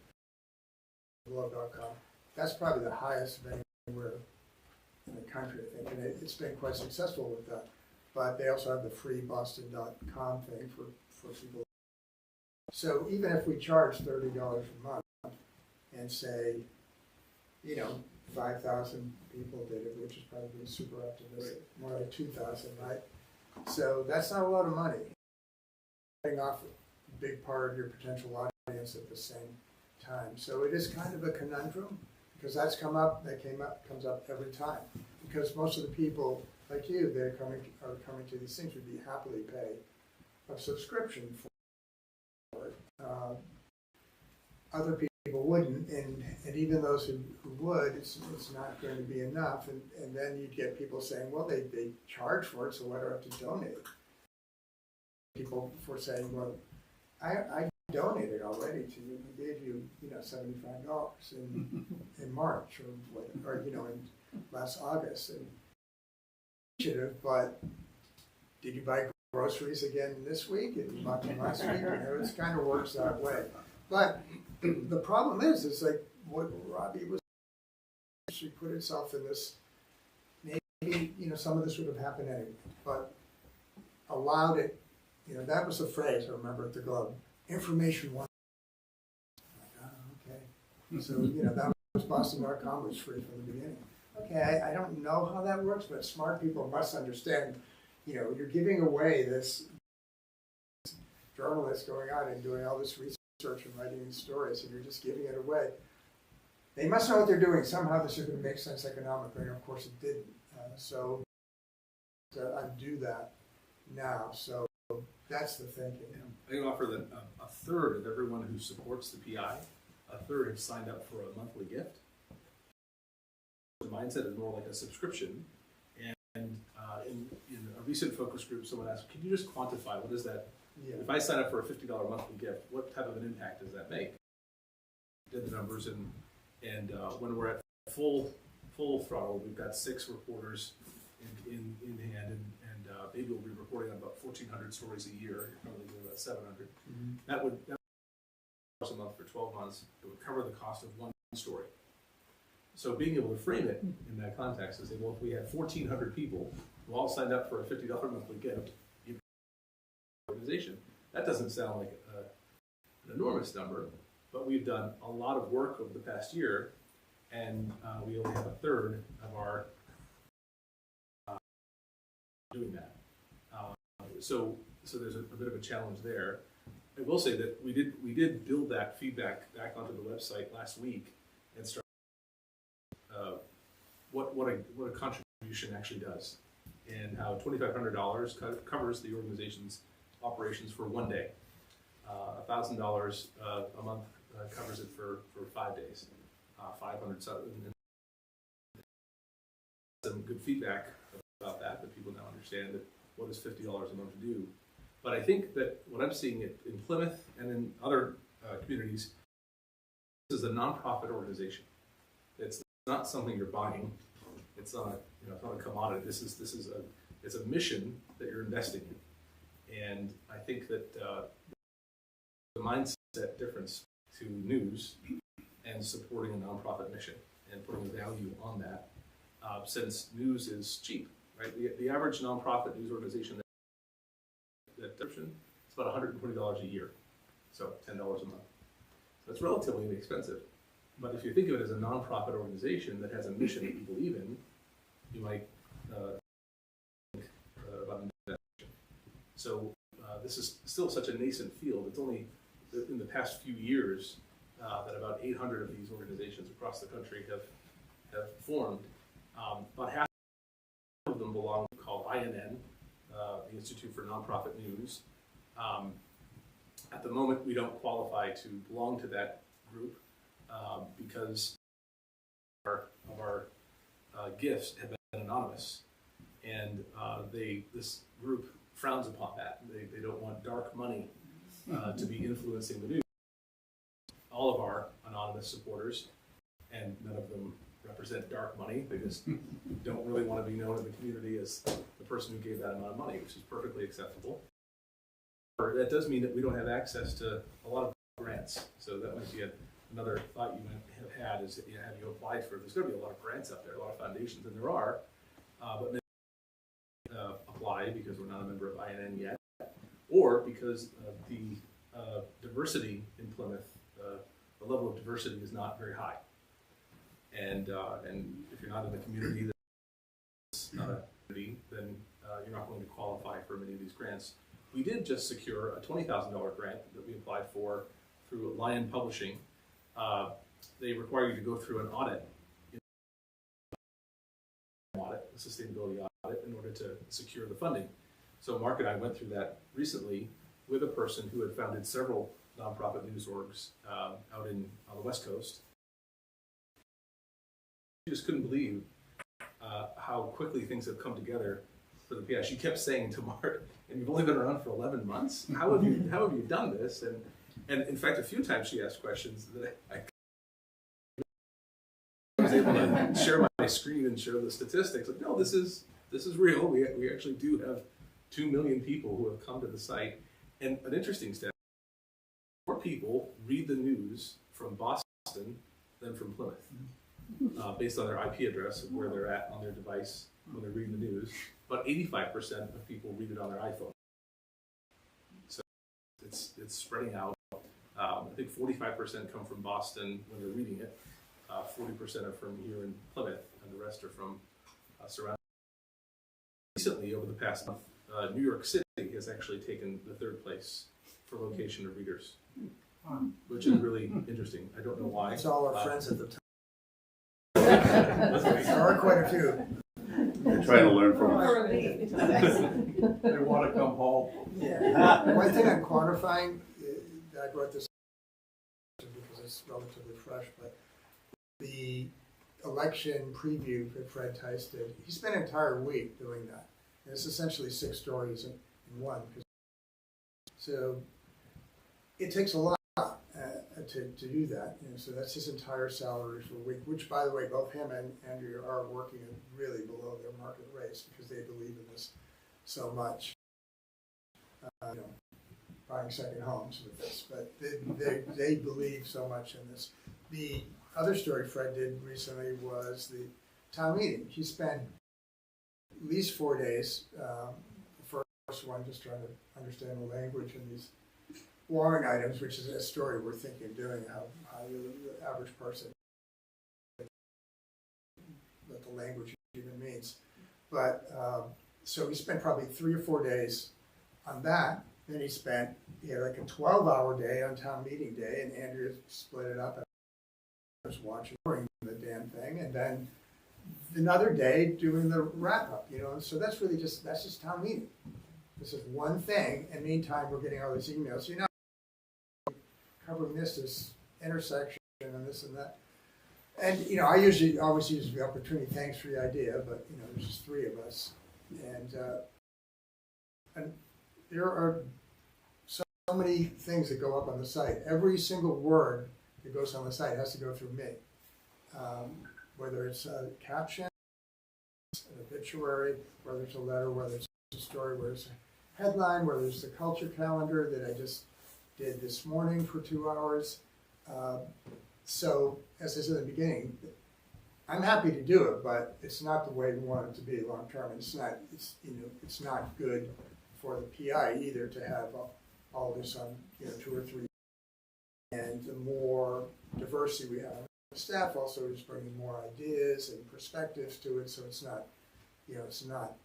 Globe.com. That's probably the highest of anywhere in the country, I think, and it's been quite successful with that. But they also have the free Boston.com thing for people. So even if we charge $30 a month and say, 5,000 people did it, which is probably super optimistic, more like 2,000, right? So that's not a lot of money. Cutting off a big part of your potential audience at the same time. So it is kind of a conundrum, because comes up every time. Because most of the people like you that are coming to these things would be happily pay a subscription for it. Other people wouldn't, and even those who would, it's not going to be enough. And then you'd get people saying, well, they charge for it, so why do I have to donate? People for saying, well, I donated already to you. I gave you, $75 in March or in last August. But did you buy groceries again this week? And you bought them last week? It kind of works that way. But the problem is like what Robby was. She put itself in this. Maybe some of this would have happened anyway, but allowed it. That was the phrase I remember at the Globe. Information one. Like, oh, okay. So that was Boston.com was free from the beginning. Okay, I don't know how that works, but smart people must understand. You're giving away this journalist going out and doing all this research and writing these stories, and you're just giving it away. They must know what they're doing. Somehow this is going to make sense economically, and of course it didn't. So I do that now. So that's the thinking. I can offer that a third of everyone who supports the PI, a third have signed up for a monthly gift. The mindset is more like a subscription. And in a recent focus group, someone asked, can you just quantify what is that? Yeah. If I sign up for a $50 monthly gift, what type of an impact does that make? Did the numbers, and when we're at full throttle, we've got 6 reporters in hand, and maybe we'll be reporting on about 1,400 stories a year. You're probably doing about 700. Mm-hmm. That would a month for 12 months. It would cover the cost of one story. So being able to frame it in that context and say, well, if we had 1,400 people who all signed up for a $50 monthly gift, organization, That doesn't sound like an enormous number, but we've done a lot of work over the past year, and we only have a third of our doing that. So there's a bit of a challenge there. I will say that we did build that feedback back onto the website last week and start what a contribution actually does, and how $2,500 covers the organization's operations for one day. $1,000 a month covers it for 5 days. 500. Some good feedback about that people now understand that what does $50 a month do. But I think that what I'm seeing in Plymouth and in other communities, this is a nonprofit organization. It's not something you're buying. It's not it's not a commodity. It's a mission that you're investing in. And I think that the mindset difference to news and supporting a nonprofit mission and putting value on that, since news is cheap, right? The average nonprofit news organization that it's about $120 a year, so $10 a month. So it's relatively inexpensive. But if you think of it as a nonprofit organization that has a mission that you believe in, you might think about that mission. So this is still such a nascent field. It's only in the past few years that about 800 of these organizations across the country have formed. About half of them belong called INN, the Institute for Nonprofit News. At the moment, we don't qualify to belong to that group because of our gifts have been anonymous, and this group frowns upon that. They don't want dark money to be influencing the news. All of our anonymous supporters, and none of them represent dark money. They just don't really want to be known in the community as the person who gave that amount of money, which is perfectly acceptable. That does mean that we don't have access to a lot of grants. So that might be another thought you might have had is, have you applied for, there's going to be a lot of grants out there, a lot of foundations, and there are, but many apply because we're not a member of INN yet, or because the diversity in Plymouth, the level of diversity is not very high. And if you're not in the community, that's not a community, then you're not going to qualify for many of these grants. We did just secure a $20,000 grant that we applied for through Lion Publishing. They require you to go through an audit, a sustainability audit, in order to secure the funding. So Mark and I went through that recently with a person who had founded several nonprofit news orgs out on the West Coast. She just couldn't believe how quickly things have come together for the PI. She kept saying to Mark, "And you've only been around for 11 months. How have you done this?" And in fact, a few times she asked questions that I was able to share my screen and show the statistics. Like, no, this is real. We actually do have 2 million people who have come to the site. And an interesting stat: more people read the news from Boston than from Plymouth, based on their IP address of where they're at on their device when they're reading the news. But 85% of people read it on their iPhone. So it's spreading out. I think 45% come from Boston when they're reading it. 40% are from here in Plymouth, and the rest are from surrounding. Recently, over the past month, New York City has actually taken the 3rd place for location of readers, which is really interesting. I don't know why. It's all our friends at the time. There are quite a few. They're trying to learn from us. They want to come home. Yeah. One thing I'm quantifying, I brought this because it's relatively fresh, but the election preview that Fred Tice did, he spent an entire week doing that. And it's essentially 6 stories in one. So it takes a lot to do that. And so that's his entire salary for a week, which, by the way, both him and Andrea are working at really below their market rates because they believe in this so much. Buying second homes with this, but they believe so much in this. The other story Fred did recently was the town meeting. He spent at least 4 days, the first one, just trying to understand the language in these warrant items, which is a story we're thinking of doing, how the average person, what the language even means. But, so we spent probably 3 or 4 days on that. Then he had like a 12-hour day on town meeting day, and Andrea split it up. And I was watching the damn thing, and then another day doing the wrap-up, So that's really just town meeting. This is one thing, and meantime, we're getting all these emails. Covering this intersection and this and that. And, I always use the opportunity, thanks for the idea, but, there's just 3 of us. And there are so many things that go up on the site. Every single word that goes on the site has to go through me. Whether it's a caption, an obituary, whether it's a letter, whether it's a story, whether it's a headline, whether it's the culture calendar that I just did this morning for 2 hours. So, as I said in the beginning, I'm happy to do it, but it's not the way we want it to be long term. It's not good for the PI either to have all this on 2 or 3. And the more diversity we have, the staff also is bringing more ideas and perspectives to it. So it's not, it's not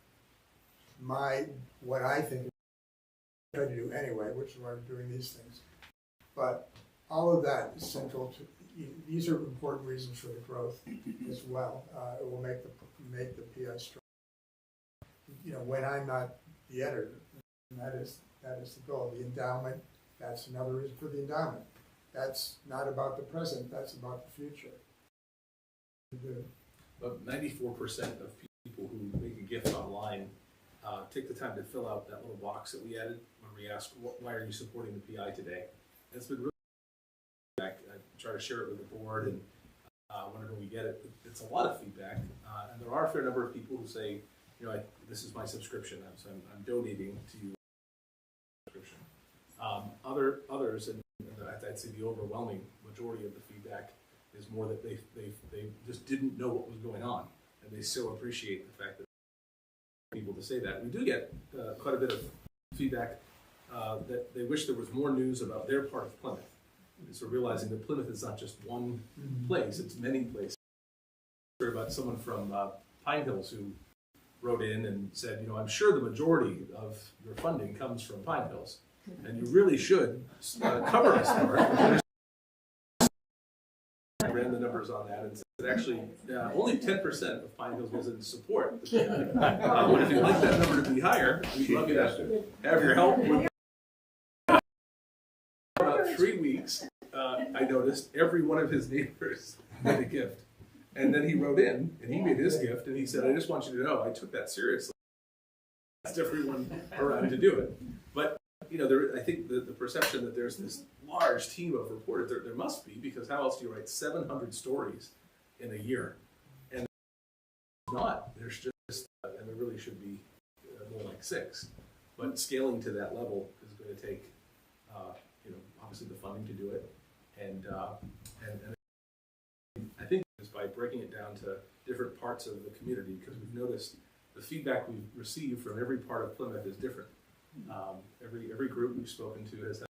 what I think I try to do anyway, which is why I'm doing these things. But all of that is central to. These are important reasons for the growth as well. It will make the PI strong. When I'm not the editor, and that is the goal. The endowment, that's another reason for the endowment. That's not about the present, that's about the future. But 94% of people who make a gift online take the time to fill out that little box that we added when we ask, why are you supporting the PI today? And it's been really feedback. I try to share it with the board, and whenever we get it, it's a lot of feedback. And there are a fair number of people who say, this is my subscription, so I'm donating to you. Subscription. Others, and I'd say the overwhelming majority of the feedback is more that they just didn't know what was going on, and they so appreciate the fact that people to say that. We do get quite a bit of feedback that they wish there was more news about their part of Plymouth. And so realizing that Plymouth is not just one place, it's many places. I heard about someone from Pine Hills who wrote in and said, I'm sure the majority of your funding comes from Pine Hills, and you really should cover us more. I ran the numbers on that and said actually only 10% of Pine Hills residents support the PI. But if you'd like that number to be higher, we'd love you to have your help. About 3 weeks, I noticed every one of his neighbors made a gift. And then he wrote in, and he made his gift, and he said, I just want you to know, I took that seriously. I asked everyone around to do it. But, I think the perception that there's this large team of reporters, there must be, because how else do you write 700 stories in a year? And there's just, and there really should be more like 6. But scaling to that level is going to take, obviously the funding to do it. And I think is by breaking it down to different parts of the community, because we've noticed the feedback we've received from every part of Plymouth is different. Every group we've spoken to has that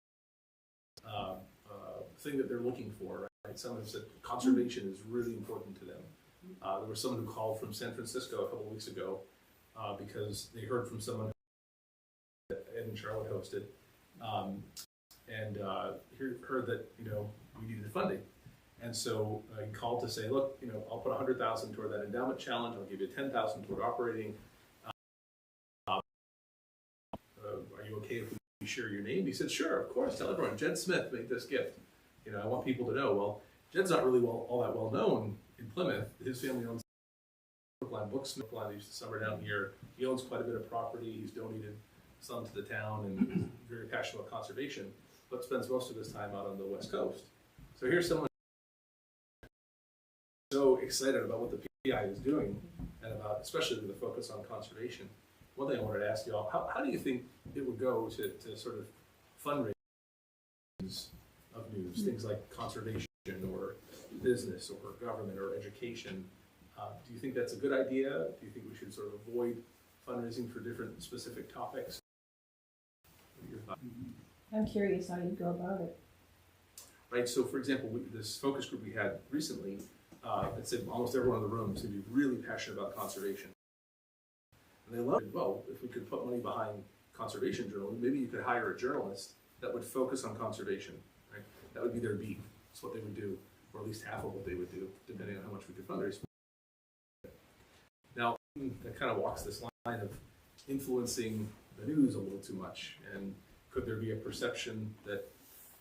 thing that they're looking for, right? Some have said conservation is really important to them. There was someone who called from San Francisco a couple of weeks ago because they heard from someone that Ed and Charlotte hosted, and heard that we needed funding. And so he called to say, look, I'll put $100,000 toward that endowment challenge. I'll give you $10,000 toward operating. Are you okay if we share your name? He said, sure, of course. Tell everyone. Jed Smith made this gift. I want people to know. Well, Jed's not really all that well known in Plymouth. His family owns Brookline Books. Brookline used to summer down here. He owns quite a bit of property. He's donated some to the town and is very passionate about conservation, but spends most of his time out on the West Coast. So here's someone so excited about what the PI is doing, and about, especially with the focus on conservation. One thing I wanted to ask you all, how do you think it would go to sort of fundraise of news, things like conservation or business or government or education? Do you think that's a good idea? Do you think we should sort of avoid fundraising for different specific topics? your thoughts. I'm curious how you go about it. Right, so for example, this focus group we had recently, I'd say almost everyone in the room seemed to be really passionate about conservation. And they loved it. Well, if we could put money behind conservation journalism, maybe you could hire a journalist that would focus on conservation, right? That would be their beat. That's what they would do, or at least half of what they would do, depending on how much we could fundraise. Now, that kind of walks this line of influencing the news a little too much, and could there be a perception that,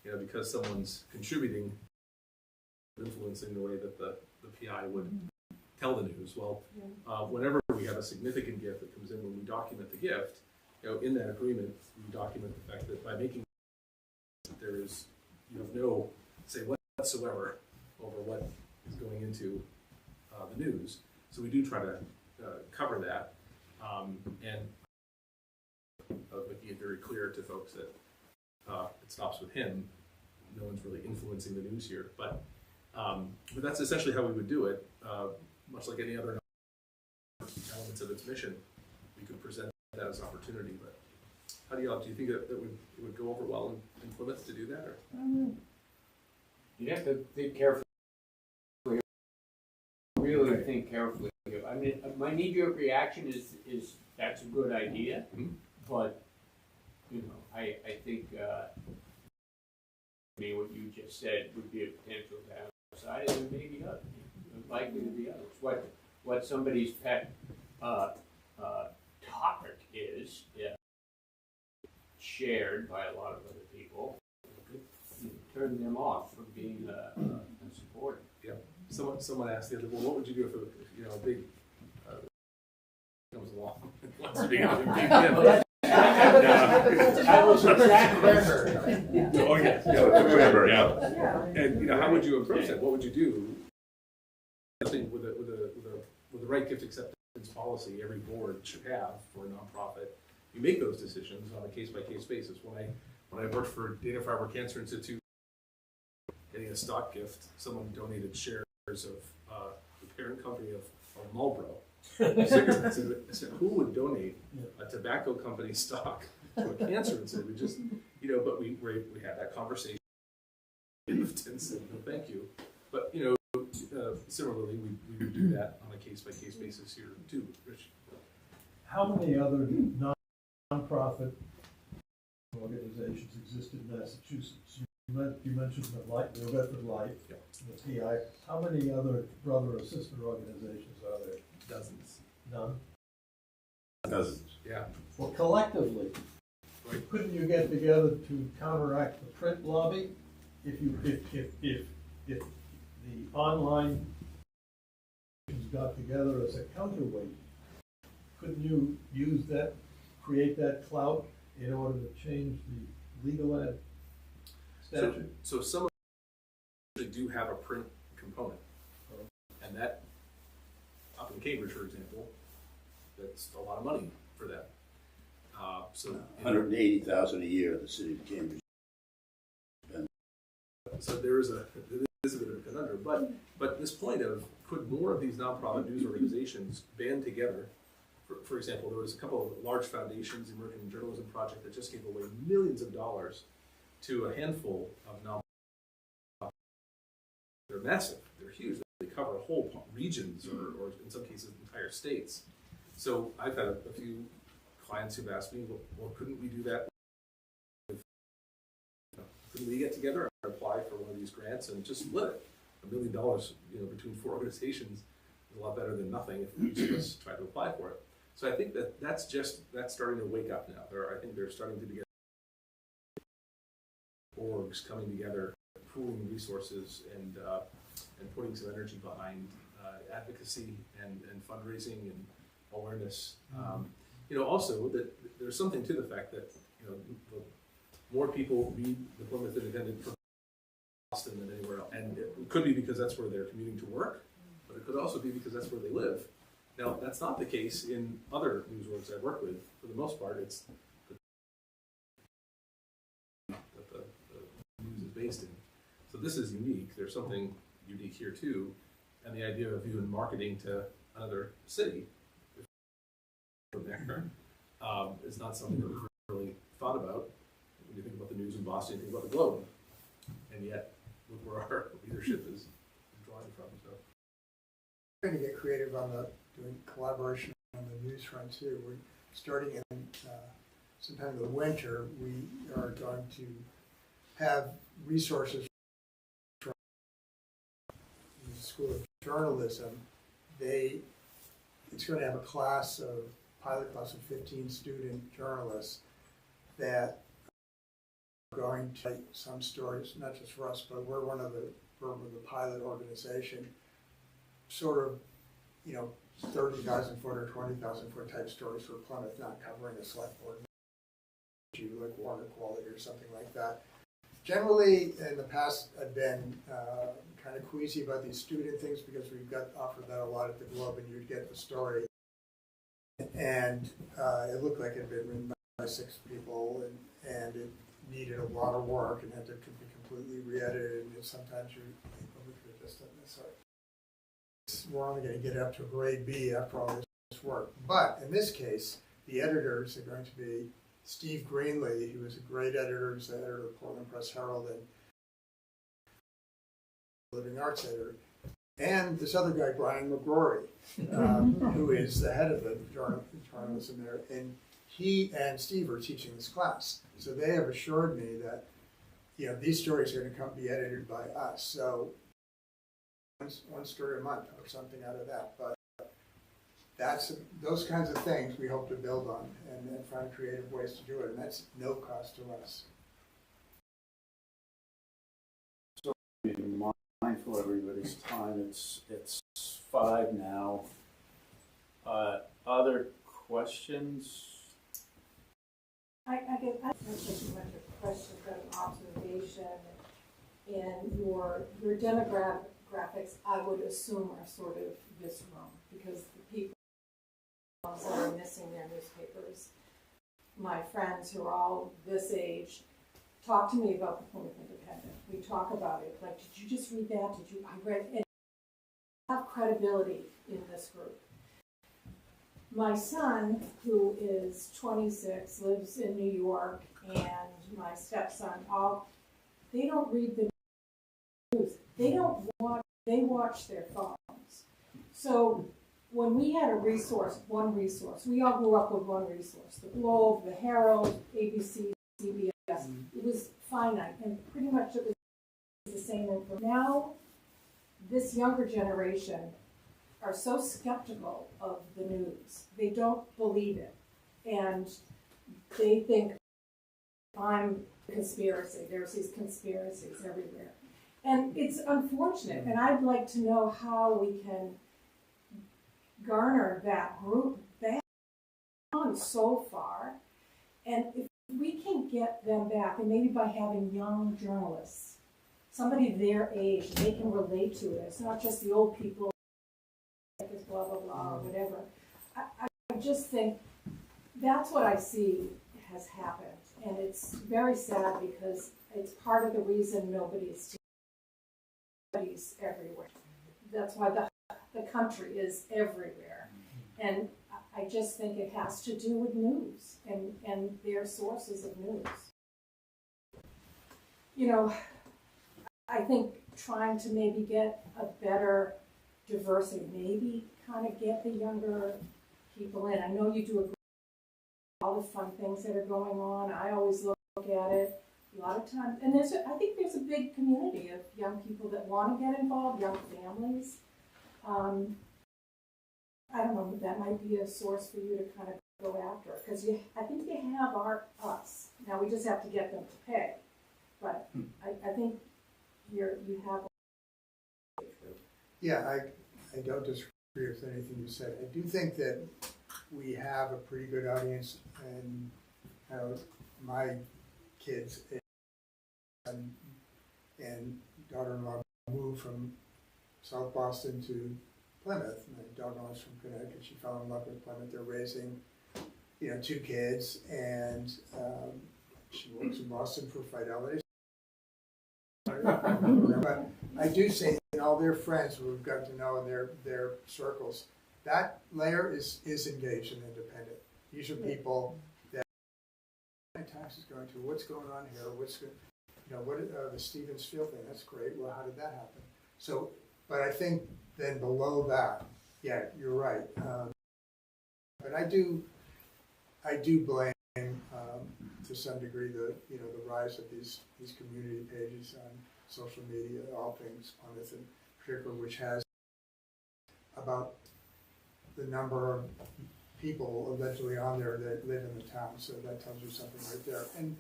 you know, because someone's contributing, influencing the way that the PI would tell the news? Well, whenever we have a significant gift that comes in, when we document the gift, you know, in that agreement, we document the fact that by making there is, you have no say whatsoever over what is going into the news. So we do try to cover that, and making it very clear to folks that it stops with him. No one's really influencing the news here, but that's essentially how we would do it. Much like any other elements of its mission, we could present that as an opportunity. But how do you think that it would go over well in Plymouth to do that? Or? You have to think carefully. Really think carefully. I mean, my knee-jerk reaction is that's a good idea, but you know, I think what you just said would be a potential downside, and there may be others. Likely to be others. What somebody's pet topic is shared by a lot of other people. Turn them off from being a supporter. Yeah. Someone asked the other, well, what would you do if you know, a big comes along and wants to be a big deal? That was a track record. Oh yes, yeah. And you know, how would you approach that? What would you do? I think with the right gift acceptance policy, every board should have for a nonprofit. You make those decisions on a case-by-case basis. When I worked for Dana-Farber Cancer Institute, getting a stock gift, someone donated shares of the parent company of Marlboro cigarettes. I said, who would donate a tobacco company stock to a cancer institute? We just, you know, but we had that conversation and said, no, thank you. But you know, similarly, we would do that on a case-by-case basis here too, Rich. How many other non-profit organizations exist in Massachusetts? You mentioned the Bedford Life, the PI. How many other brother or sister organizations are there? Dozens. None? Dozens. Yeah. Well, collectively, couldn't you get together to counteract the print lobby? If the online got together as a counterweight, couldn't you use that, create that clout in order to change the legal ad statute? So some of them do have a print component, and that up in Cambridge, for example, that's a lot of money for them. So $180,000 a year in the city of Cambridge. So there is a bit of a conundrum, but this point of could more of these nonprofit news organizations band together? For example, there was a couple of large foundations, the American Journalism Project, that just gave away millions of dollars to a handful of nonprofits. They're massive. They're huge. They cover whole regions, or in some cases, entire states. So I've had a few clients who've asked me, well, couldn't we do that? Couldn't we get together and apply for one of these grants and just split it? $1 million, you know, between 4 organizations is a lot better than nothing if each of us try to apply for it. So I think that's starting to wake up now. I think they're starting to get orgs coming together, pooling resources, and putting some energy behind advocacy and fundraising and awareness. You know, also that there's something to the fact that, you know, more people read the Plymouth Independent from Boston than anywhere else. And it could be because that's where they're commuting to work, but it could also be because that's where they live. Now, that's not the case in other news orgs I've worked with. For the most part, it's that the news is based in. So this is unique. There's something unique here too. And the idea of even marketing to another city from there is not something that we've really thought about. when you think about the news in Boston, you think about the Globe. And yet, look where our leadership is drawing from, so. Trying to get creative on doing collaboration on the news front too. We're starting in sometime in the winter. We are going to have resources from the School of Journalism. It's going to have a pilot class of 15 student journalists that are going to write some stories, not just for us, but we're one of the pilot organization, sort of, 30,000 foot or 20,000 foot type stories for Plymouth, not covering a select board issue like water quality or something like that. Generally, in the past, I've been kind of queasy about these student things because we've got offered that a lot at the Globe, and you'd get the story. And it looked like it had been written by 6 people, and it needed a lot of work and had to be completely re-edited, and sometimes we could just sorry. We're only going to get up to a grade B after all this work. But in this case, the editors are going to be Steve Greenlee, who was a great editor, who's the editor of the Portland Press Herald and Living Arts editor, and this other guy, Brian McGrory, who is the head of the journalism there. And he and Steve are teaching this class. So they have assured me that these stories are going to be edited by us. So one story a month or something out of that. But those kinds of things we hope to build on and find creative ways to do it. And that's no cost to us. So be mindful of everybody's time. It's 5 now. Other questions? I guess I have just a bunch of questions, but an observation. And your demographics, I would assume, are sort of this room, because the people that are missing their newspapers, my friends who are all this age, talk to me about the Plymouth Independent. We talk about it. Like, did you just read that? I read it. I have credibility in this group. My son, who is 26, lives in New York, and my stepson, they don't read the news. They watch their phones. So when we had one resource, we all grew up with one resource, the Globe, the Herald, ABC, CBS. It was finite, and pretty much it was the same information. Now, this younger generation are so skeptical of the news. They don't believe it. And they think I'm a conspiracy. There's these conspiracies everywhere. And it's unfortunate. And I'd like to know how we can garner that group back on so far. And if we can get them back, and maybe by having young journalists, somebody their age, they can relate to it. It's not just the old people, blah, blah, blah, or whatever. I just think that's what I see has happened. And it's very sad because it's part of the reason nobody's studies everywhere. That's why the country is everywhere. And I just think it has to do with news and their sources of news. I think trying to maybe get a better diversity, maybe kind of get the younger people in. I know you do agree with all the fun things that are going on. I always look at it a lot of times. And I think there's a big community of young people that want to get involved, young families. I don't know, that might be a source for you to kind of go after. Because I think they have us. Now we just have to get them to pay. But I think you have a group. Yeah, I don't disagree with anything you said. I do think that we have a pretty good audience, and my kids and daughter-in-law moved from South Boston to Plymouth. My daughter-in-law is from Connecticut. She fell in love with Plymouth. They're raising, 2 kids, and she works in Boston for Fidelity. But I do say, all their friends who we've got to know in their circles, that layer is engaged and independent. These are people that Times is going to, what's going on here, the Stevens Field thing, that's great, well, how did that happen? So, but I think then below that, yeah, you're right. But I do blame, to some degree, the rise of these community pages on social media, all things Plymouth in particular, which has about the number of people allegedly on there that live in the town, so that tells you something right there. And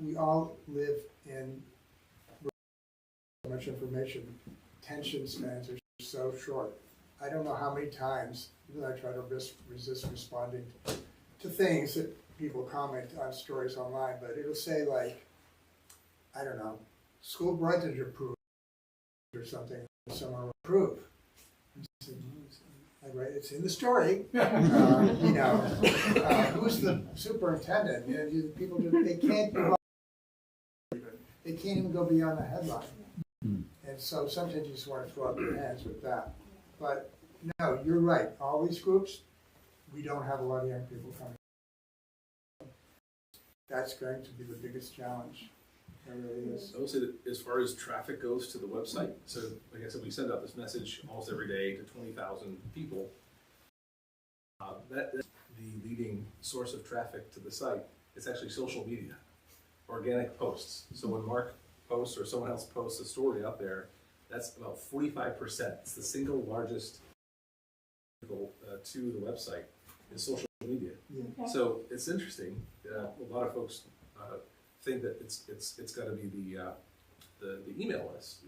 we all live in so much information. Attention spans are so short. I don't know how many times, even though I try to resist responding to things that people comment on stories online, but it'll say like, I don't know, school budget approved or something, someone will approve. Right, it's in the story. Who's the superintendent? People they can't even go beyond the headline. And so sometimes you just want to throw up your hands with that. But no, you're right. All these groups, we don't have a lot of young people coming. That's going to be the biggest challenge. It really is. I will say that as far as traffic goes to the website, so like I said, we send out this message almost every day to 20,000 people. That's the leading source of traffic to the site. It's actually social media, organic posts. So when Mark posts or someone else posts a story up there, that's about 45%. It's the single largest to the website is social media. Yeah. So it's interesting. A lot of folks think that it's got to be the email list.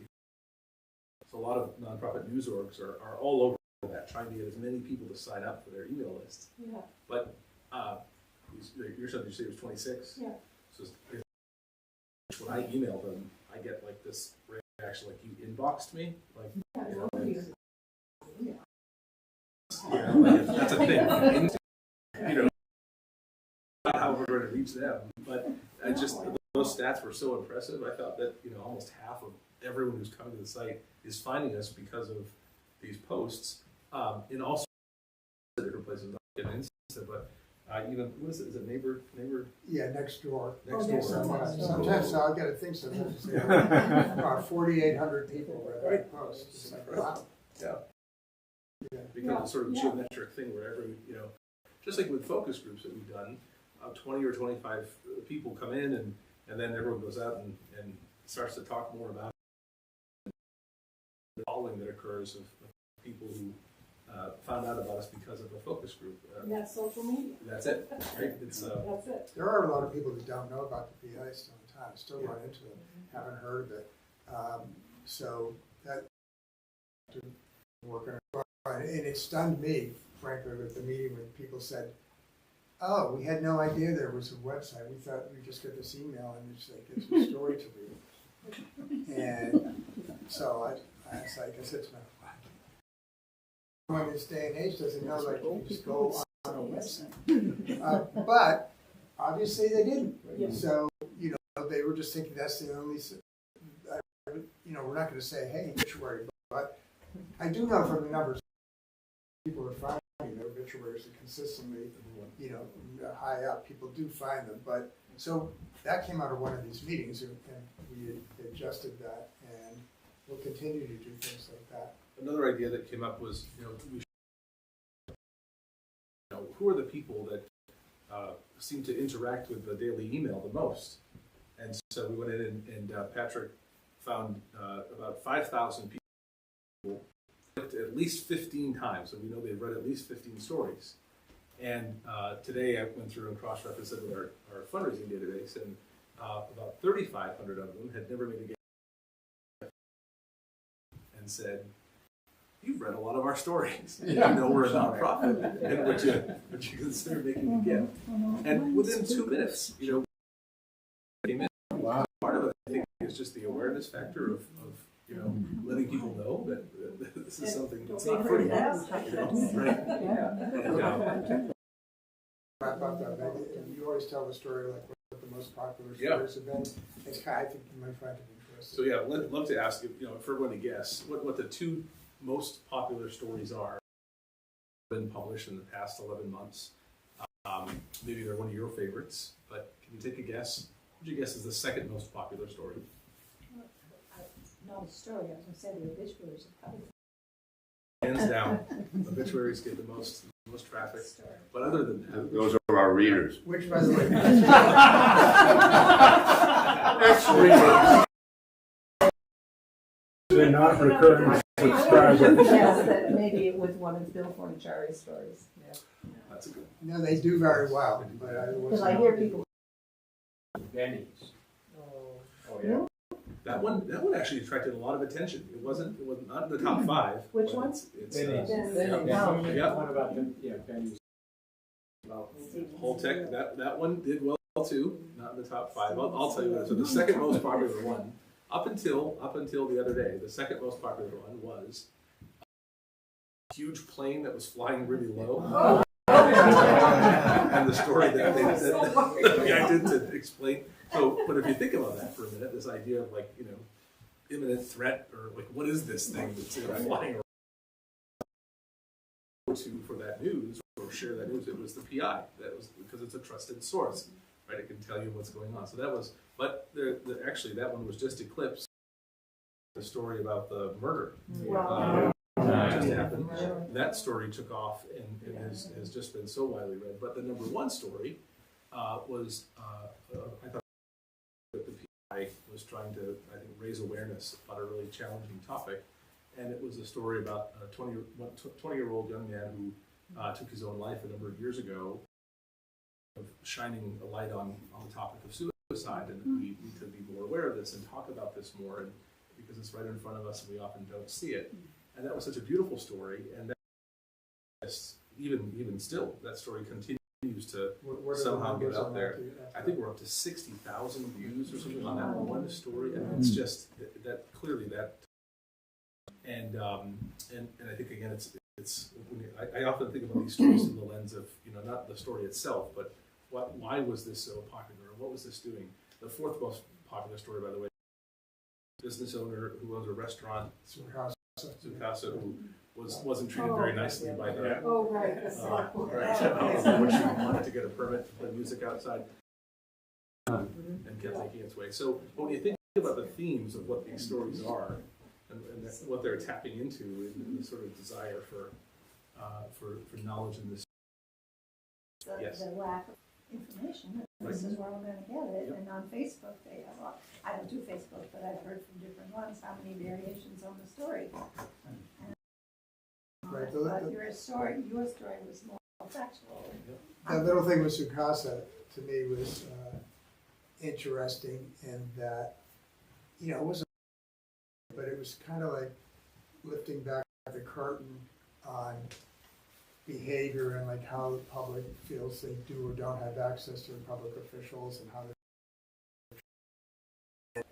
So a lot of nonprofit news orgs are all over that, trying to get as many people to sign up for their email lists. Yeah. But your son, did you say it was 26? Yeah. So when I email them, I get like this reaction, like, you inboxed me, like, that's a thing. Not how we're going to reach them, but those stats were so impressive. I thought that almost half of everyone who's coming to the site is finding us because of these posts in all sorts of different places, not in Insta, but even what is it? Is it neighbor? Yeah, next door. Next door. Sometimes I'll get a thing. Sometimes 4,800 people read that post. It's like, wow. Yeah. It becomes a sort of geometric thing where just like with focus groups that we've done, 20 or 25 people come in and then everyone goes out and starts to talk more about the following that occurs of people who found out about us because of a focus group. And that's social media. That's it, right? It's That's it. There are a lot of people that don't know about the PI still in town, still run into it, haven't heard of it. So that working and it stunned me, frankly, with the meeting when people said, "Oh, we had no idea there was a website. We thought we just got this email and it's like it's a story to read." And so I was like, I said to my in this day and age doesn't know like you just go on a website. But obviously they didn't. Yeah. So they were just thinking that's the only. We're not going to say, "Hey, obituary," but I do know from the numbers people are finding their obituaries are consistently, high up. People do find them, but so that came out of one of these meetings, and we adjusted that, and we'll continue to do things like that. Another idea that came up was, who are the people that seem to interact with the daily email the most? And so we went in and Patrick found about 5,000 people clicked at least 15 times, so we know they've read at least 15 stories. And today I went through and cross-referenced it with our fundraising database, and about 3,500 of them had never made a gift and said, "You've read a lot of our stories. Yeah. You know we're a nonprofit, and would you consider making a gift?" And within 2 minutes, came in. Wow. Part of it, I think, is just the awareness factor of letting people know that this is something that's not free. Wrap up that. You always tell the story like what the most popular stories have been. It's I think you might find it interesting. So yeah, I'd love to ask for everyone to guess what the 2 most popular stories are been published in the past 11 months. Maybe they're one of your favorites, but can you take a guess? What would you guess is the second most popular story? Not a story, I was gonna say the obituaries are probably Hands down, obituaries get the most traffic. But other than that, Those are our readers. Which, by the way, They're not recurring subscribers. Yes, that maybe it was one of Bill Fornichari's stories, yeah. that's a good. no, they do very well, but I Because wasn't. I hear people, Benny's. Oh, yeah. That one actually attracted a lot of attention. It was not in the top 5. Which but one? It's Benny's. Benny's. Yeah. One about them, yeah, Benny's. Well, Holtec, that one did well too. Not in the top 5. I'll tell you what. So the second most popular one, up until the other day, the second most popular one was a huge plane that was flying really low. And the story that the guy did to explain. So, but if you think about that for a minute, this idea of like, imminent threat, or like, what is this thing that's flying around? For that news, or share that news, it was the PI. That was because it's a trusted source, right? It can tell you what's going on. So that was, but actually that one was just eclipsed. The story about the murder. That just happened. That story took off and has just been so widely read. But the number 1 story was, I thought that the PI was trying to, I think, raise awareness about a really challenging topic. And it was a story about a 20-year-old young man who took his own life a number of years ago, of shining a light on the topic of suicide. And we need to be more aware of this and talk about this more, and because it's right in front of us and we often don't see it. And that was such a beautiful story, and that even still, that story continues to somehow get out there. I think we're up to 60,000 views or something on that one story, and it's just that clearly that. And I think again, it's I often think about these stories through the lens of not the story itself, but why was this so popular? What was this doing? The 4th most popular story, by the way, business owner who owns a restaurant, Sukasa, who wasn't treated very nicely by the oh, right, the which she wanted to get a permit to play music outside and kept making its way. So when you think about the themes of what these stories are and what they're tapping into, and the sort of desire for knowledge in this. Yes. the lack of information, and this is where we're gonna get it, and on Facebook, they have, I don't do Facebook, but I've heard from different ones, how many variations on the story. Right, But your story was more factual. That little thing with Sukasa, to me, was interesting in that, it wasn't, but it was kind of like lifting back the curtain on behavior and like how the public feels they do or don't have access to public officials, and how they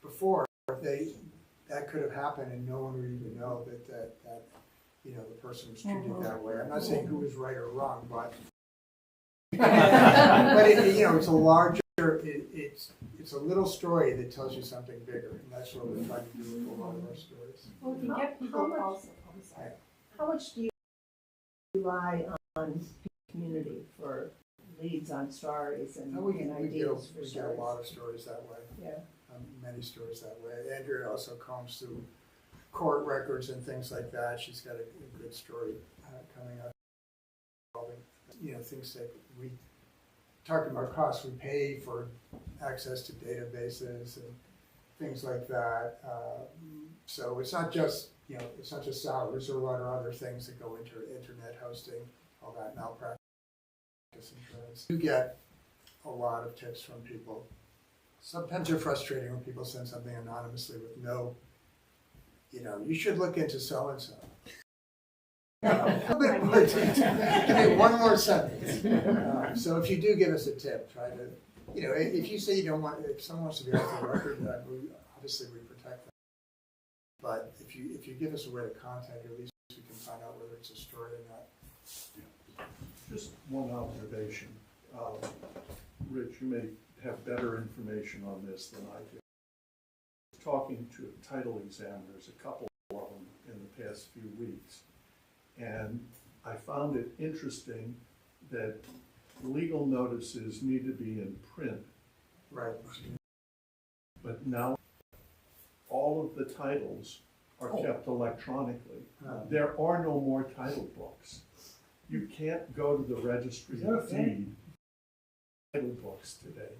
before that could have happened and no one would even know that the person was treated that way. I'm not saying who was right or wrong, but but it's a larger, it's a little story that tells you something bigger, and that's what we're trying to do with a lot of our stories. Well, if you get people also, I'm sorry. How much do you rely on community for leads on stories and ideas for We get a stories? lot of stories that way. Yeah. Many stories that way. Andrea also combs through court records and things like that. She's got a good story coming up. Things that we talking about costs. We pay for access to databases and things like that. So it's not just salaries. There are a lot of other things that go into internet hosting, all that malpractice insurance. You get a lot of tips from people. Sometimes they're frustrating when people send something anonymously with no, you should look into so-and-so. A bit more detail. Give me one more sentence. So if you do give us a tip, try to, if you say you don't want, if someone wants to be off the record, obviously we protect them. But if you give us a way to contact, at least we can find out whether it's a story or not. Just one observation. Rich, you may have better information on this than I do. Talking to title examiners, a couple of them in the past few weeks, and I found it interesting that legal notices need to be in print, Right. but now all of the titles are kept electronically. There are no more title books. You can't go to the registry of deed title books today.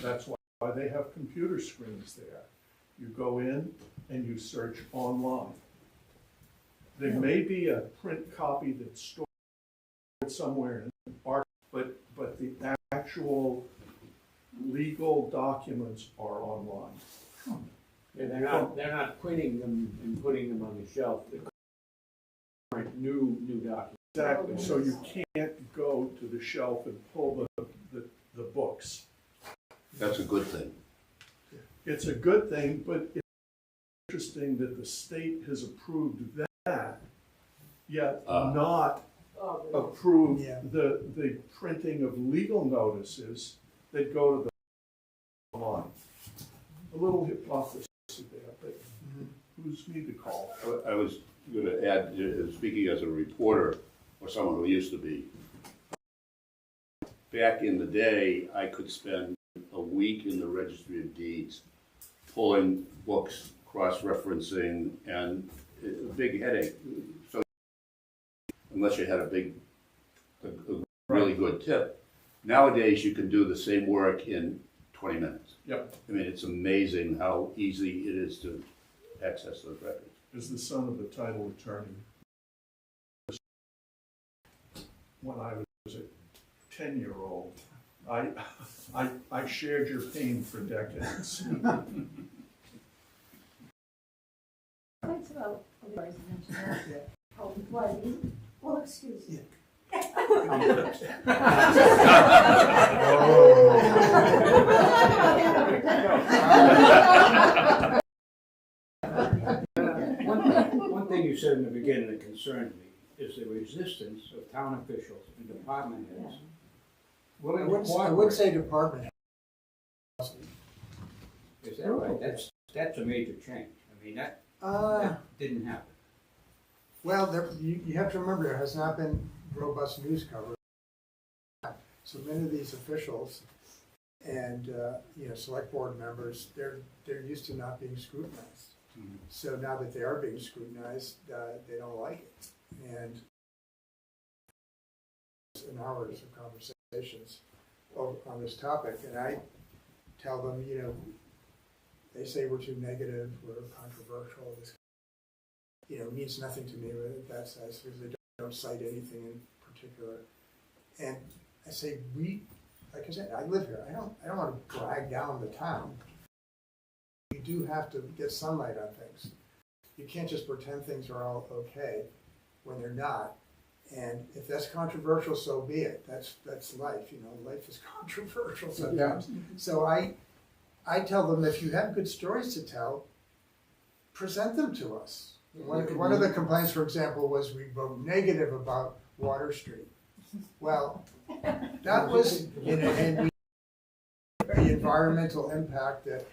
That's why they have computer screens there. You go in and you search online. There may be a print copy that's stored somewhere in an archive, but the actual legal documents are online. And they're not printing them and putting them on the shelf. They're current new documents. Exactly, so you can't go to the shelf and pull the books. That's a good thing. It's a good thing, but it's interesting that the state has approved that, yet not approved Yeah. the printing of legal notices that go to the online. A little hypocrisy there, but who's me to call? I was going to add, speaking as a reporter or someone who used to be, back in the day, I could spend a week in the Registry of Deeds pulling books, cross-referencing, and a big headache. So unless you had a really good tip. Nowadays, you can do the same work in 20 minutes. Yep. I mean, it's amazing how easy it is to access those records. As the son of the title attorney, when I was a 10-year-old, I shared your pain for decades. Thanks about, oh, well, excuse me. One thing you said in the beginning that concerned me is the resistance of town officials and department heads. I would say department. Is that right? That's a major change. I mean, that didn't happen. Well, you have to remember, there has not been robust news coverage. So many of these officials and select board members, they're used to not being scrutinized. So now that they are being scrutinized, they don't like it. And hours of conversations on this topic, and I tell them, they say we're too negative, we're controversial. This, means nothing to me. That says because they don't cite anything in particular. And I say, like I said, I live here. I don't want to drag down the town. You do have to get sunlight on things. You can't just pretend things are all okay when they're not. And if that's controversial, so be it. That's life. Life is controversial sometimes. Yeah. So I tell them, if you have good stories to tell, present them to us. One of the complaints, for example, was we wrote negative about Water Street. Well, that was the environmental impact that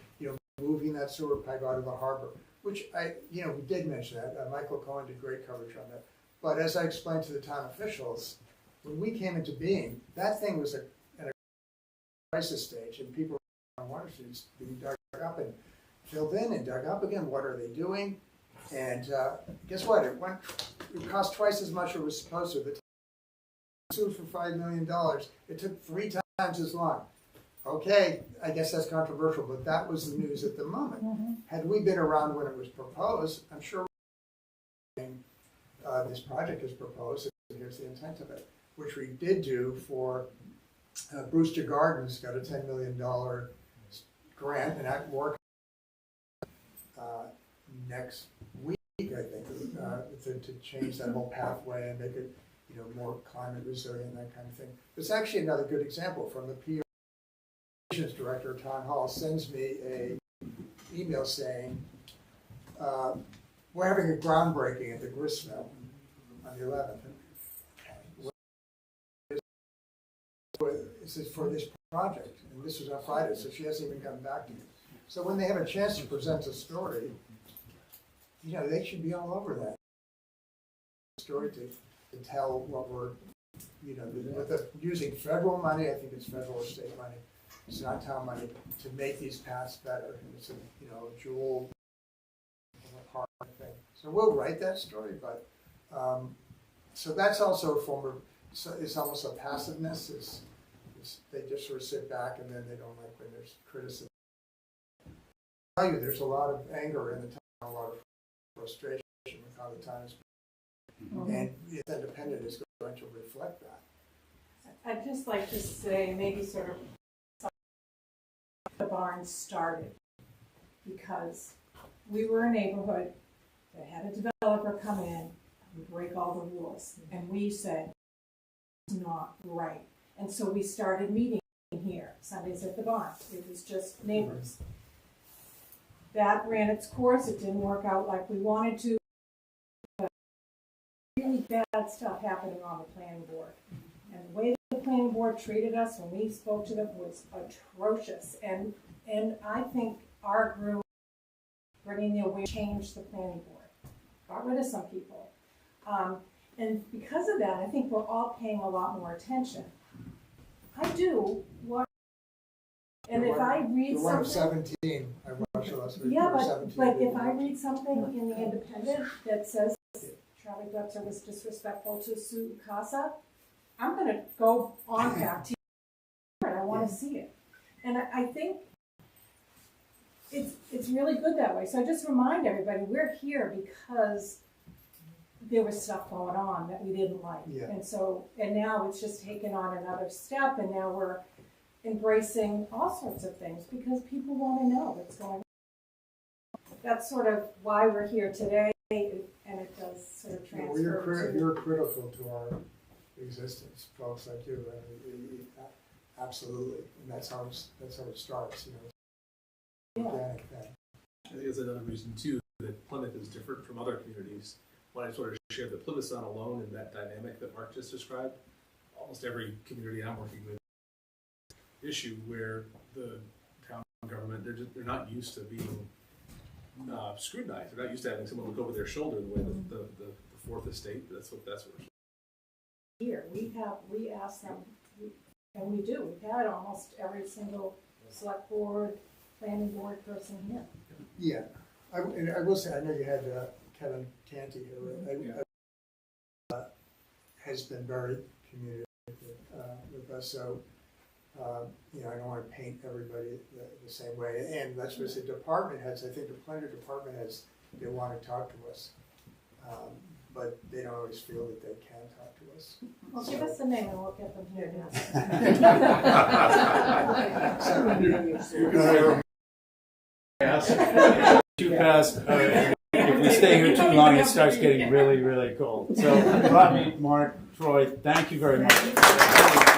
moving that sewer pipe out of the harbor, which we did mention that. Michael Cohen did great coverage on that. But as I explained to the town officials, when we came into being, that thing was at a crisis stage, and people on Water Street being dug up and filled in and dug up again. What are they doing? And guess what? It cost twice as much as it was supposed to. The town sued for $5 million. It took 3 times as long. Okay, I guess that's controversial, but that was the news at the moment. Had we been around when it was proposed, I'm sure this project is proposed, and here's the intent of it, which we did do for Brewster Gardens, got a $10 million grant, and that work next week, I think, to change that whole pathway and make it more climate resilient, that kind of thing. It's actually another good example from the PR director of Town Hall sends me a email saying, we're having a groundbreaking at the gristmill on the 11th. This is for this project, and this was on Friday, so she hasn't even gotten back to me. So when they have a chance to present a story, they should be all over that story to tell what we're you know, using federal money, I think it's federal or state money, it's not town money, to make these paths better. And it's a, you know, a jewel of a park thing. So we'll write that story, but, so that's also a form of, it's almost a passiveness, they just sort of sit back and then they don't like when there's criticism. I tell you, there's a lot of anger in the town, a lot of frustration with how the town is. And the Independent is going to reflect that. I'd just like to say, maybe sort of the barn started because we were a neighborhood that had a developer come in and break all the rules. And we said, it's not right. And so we started meeting here, Sundays at the barn. It was just neighbors. That ran its course. It didn't work out like we wanted to. But really bad stuff happening on the planning board. And the way the planning board treated us when we spoke to them was atrocious. And I think our group, bringing the awareness, changed the planning board. Got rid of some people. And because of that, I think we're all paying a lot more attention. I do watch, and if I read One of something, 17. I watched the last week. yeah, There were 17. but if I read something in the Independent that says Charlie Blitzer was disrespectful to Sue Casa, I'm going to go on back to and I want to see it. And I think it's really good that way. So I just remind everybody, we're here because there was stuff going on that we didn't like. Yeah. And now it's just taken on another step, and now we're embracing all sorts of things because people want to know what's going on. That's sort of why we're here today, and it does sort of transfer. You're critical to our existence, folks like you. I mean, absolutely, and that's how it starts. You know, organic thing. I think it's another reason too that Plymouth is different from other communities. When I sort of shared that Plymouth's not alone in that dynamic that Mark just described, almost every community I'm working with issue where the town government, they're not used to being scrutinized. They're not used to having someone look over their shoulder the way the fourth estate. That's what we're here. We ask them, and we do. We've had almost every single select board, planning board person here. Yeah, and I will say, I know you had Kevin Canty here, has been very communicative with us, so you know, I don't want to paint everybody the same way, and that's what I said, department heads, I think the planning department heads, they want to talk to us, but they don't always feel that they can talk to us. Well, give us the name and we'll get them here now. Too fast. If we stay here too long, it starts getting really, really cold. So, Robby, Mark, Troy, thank you very much.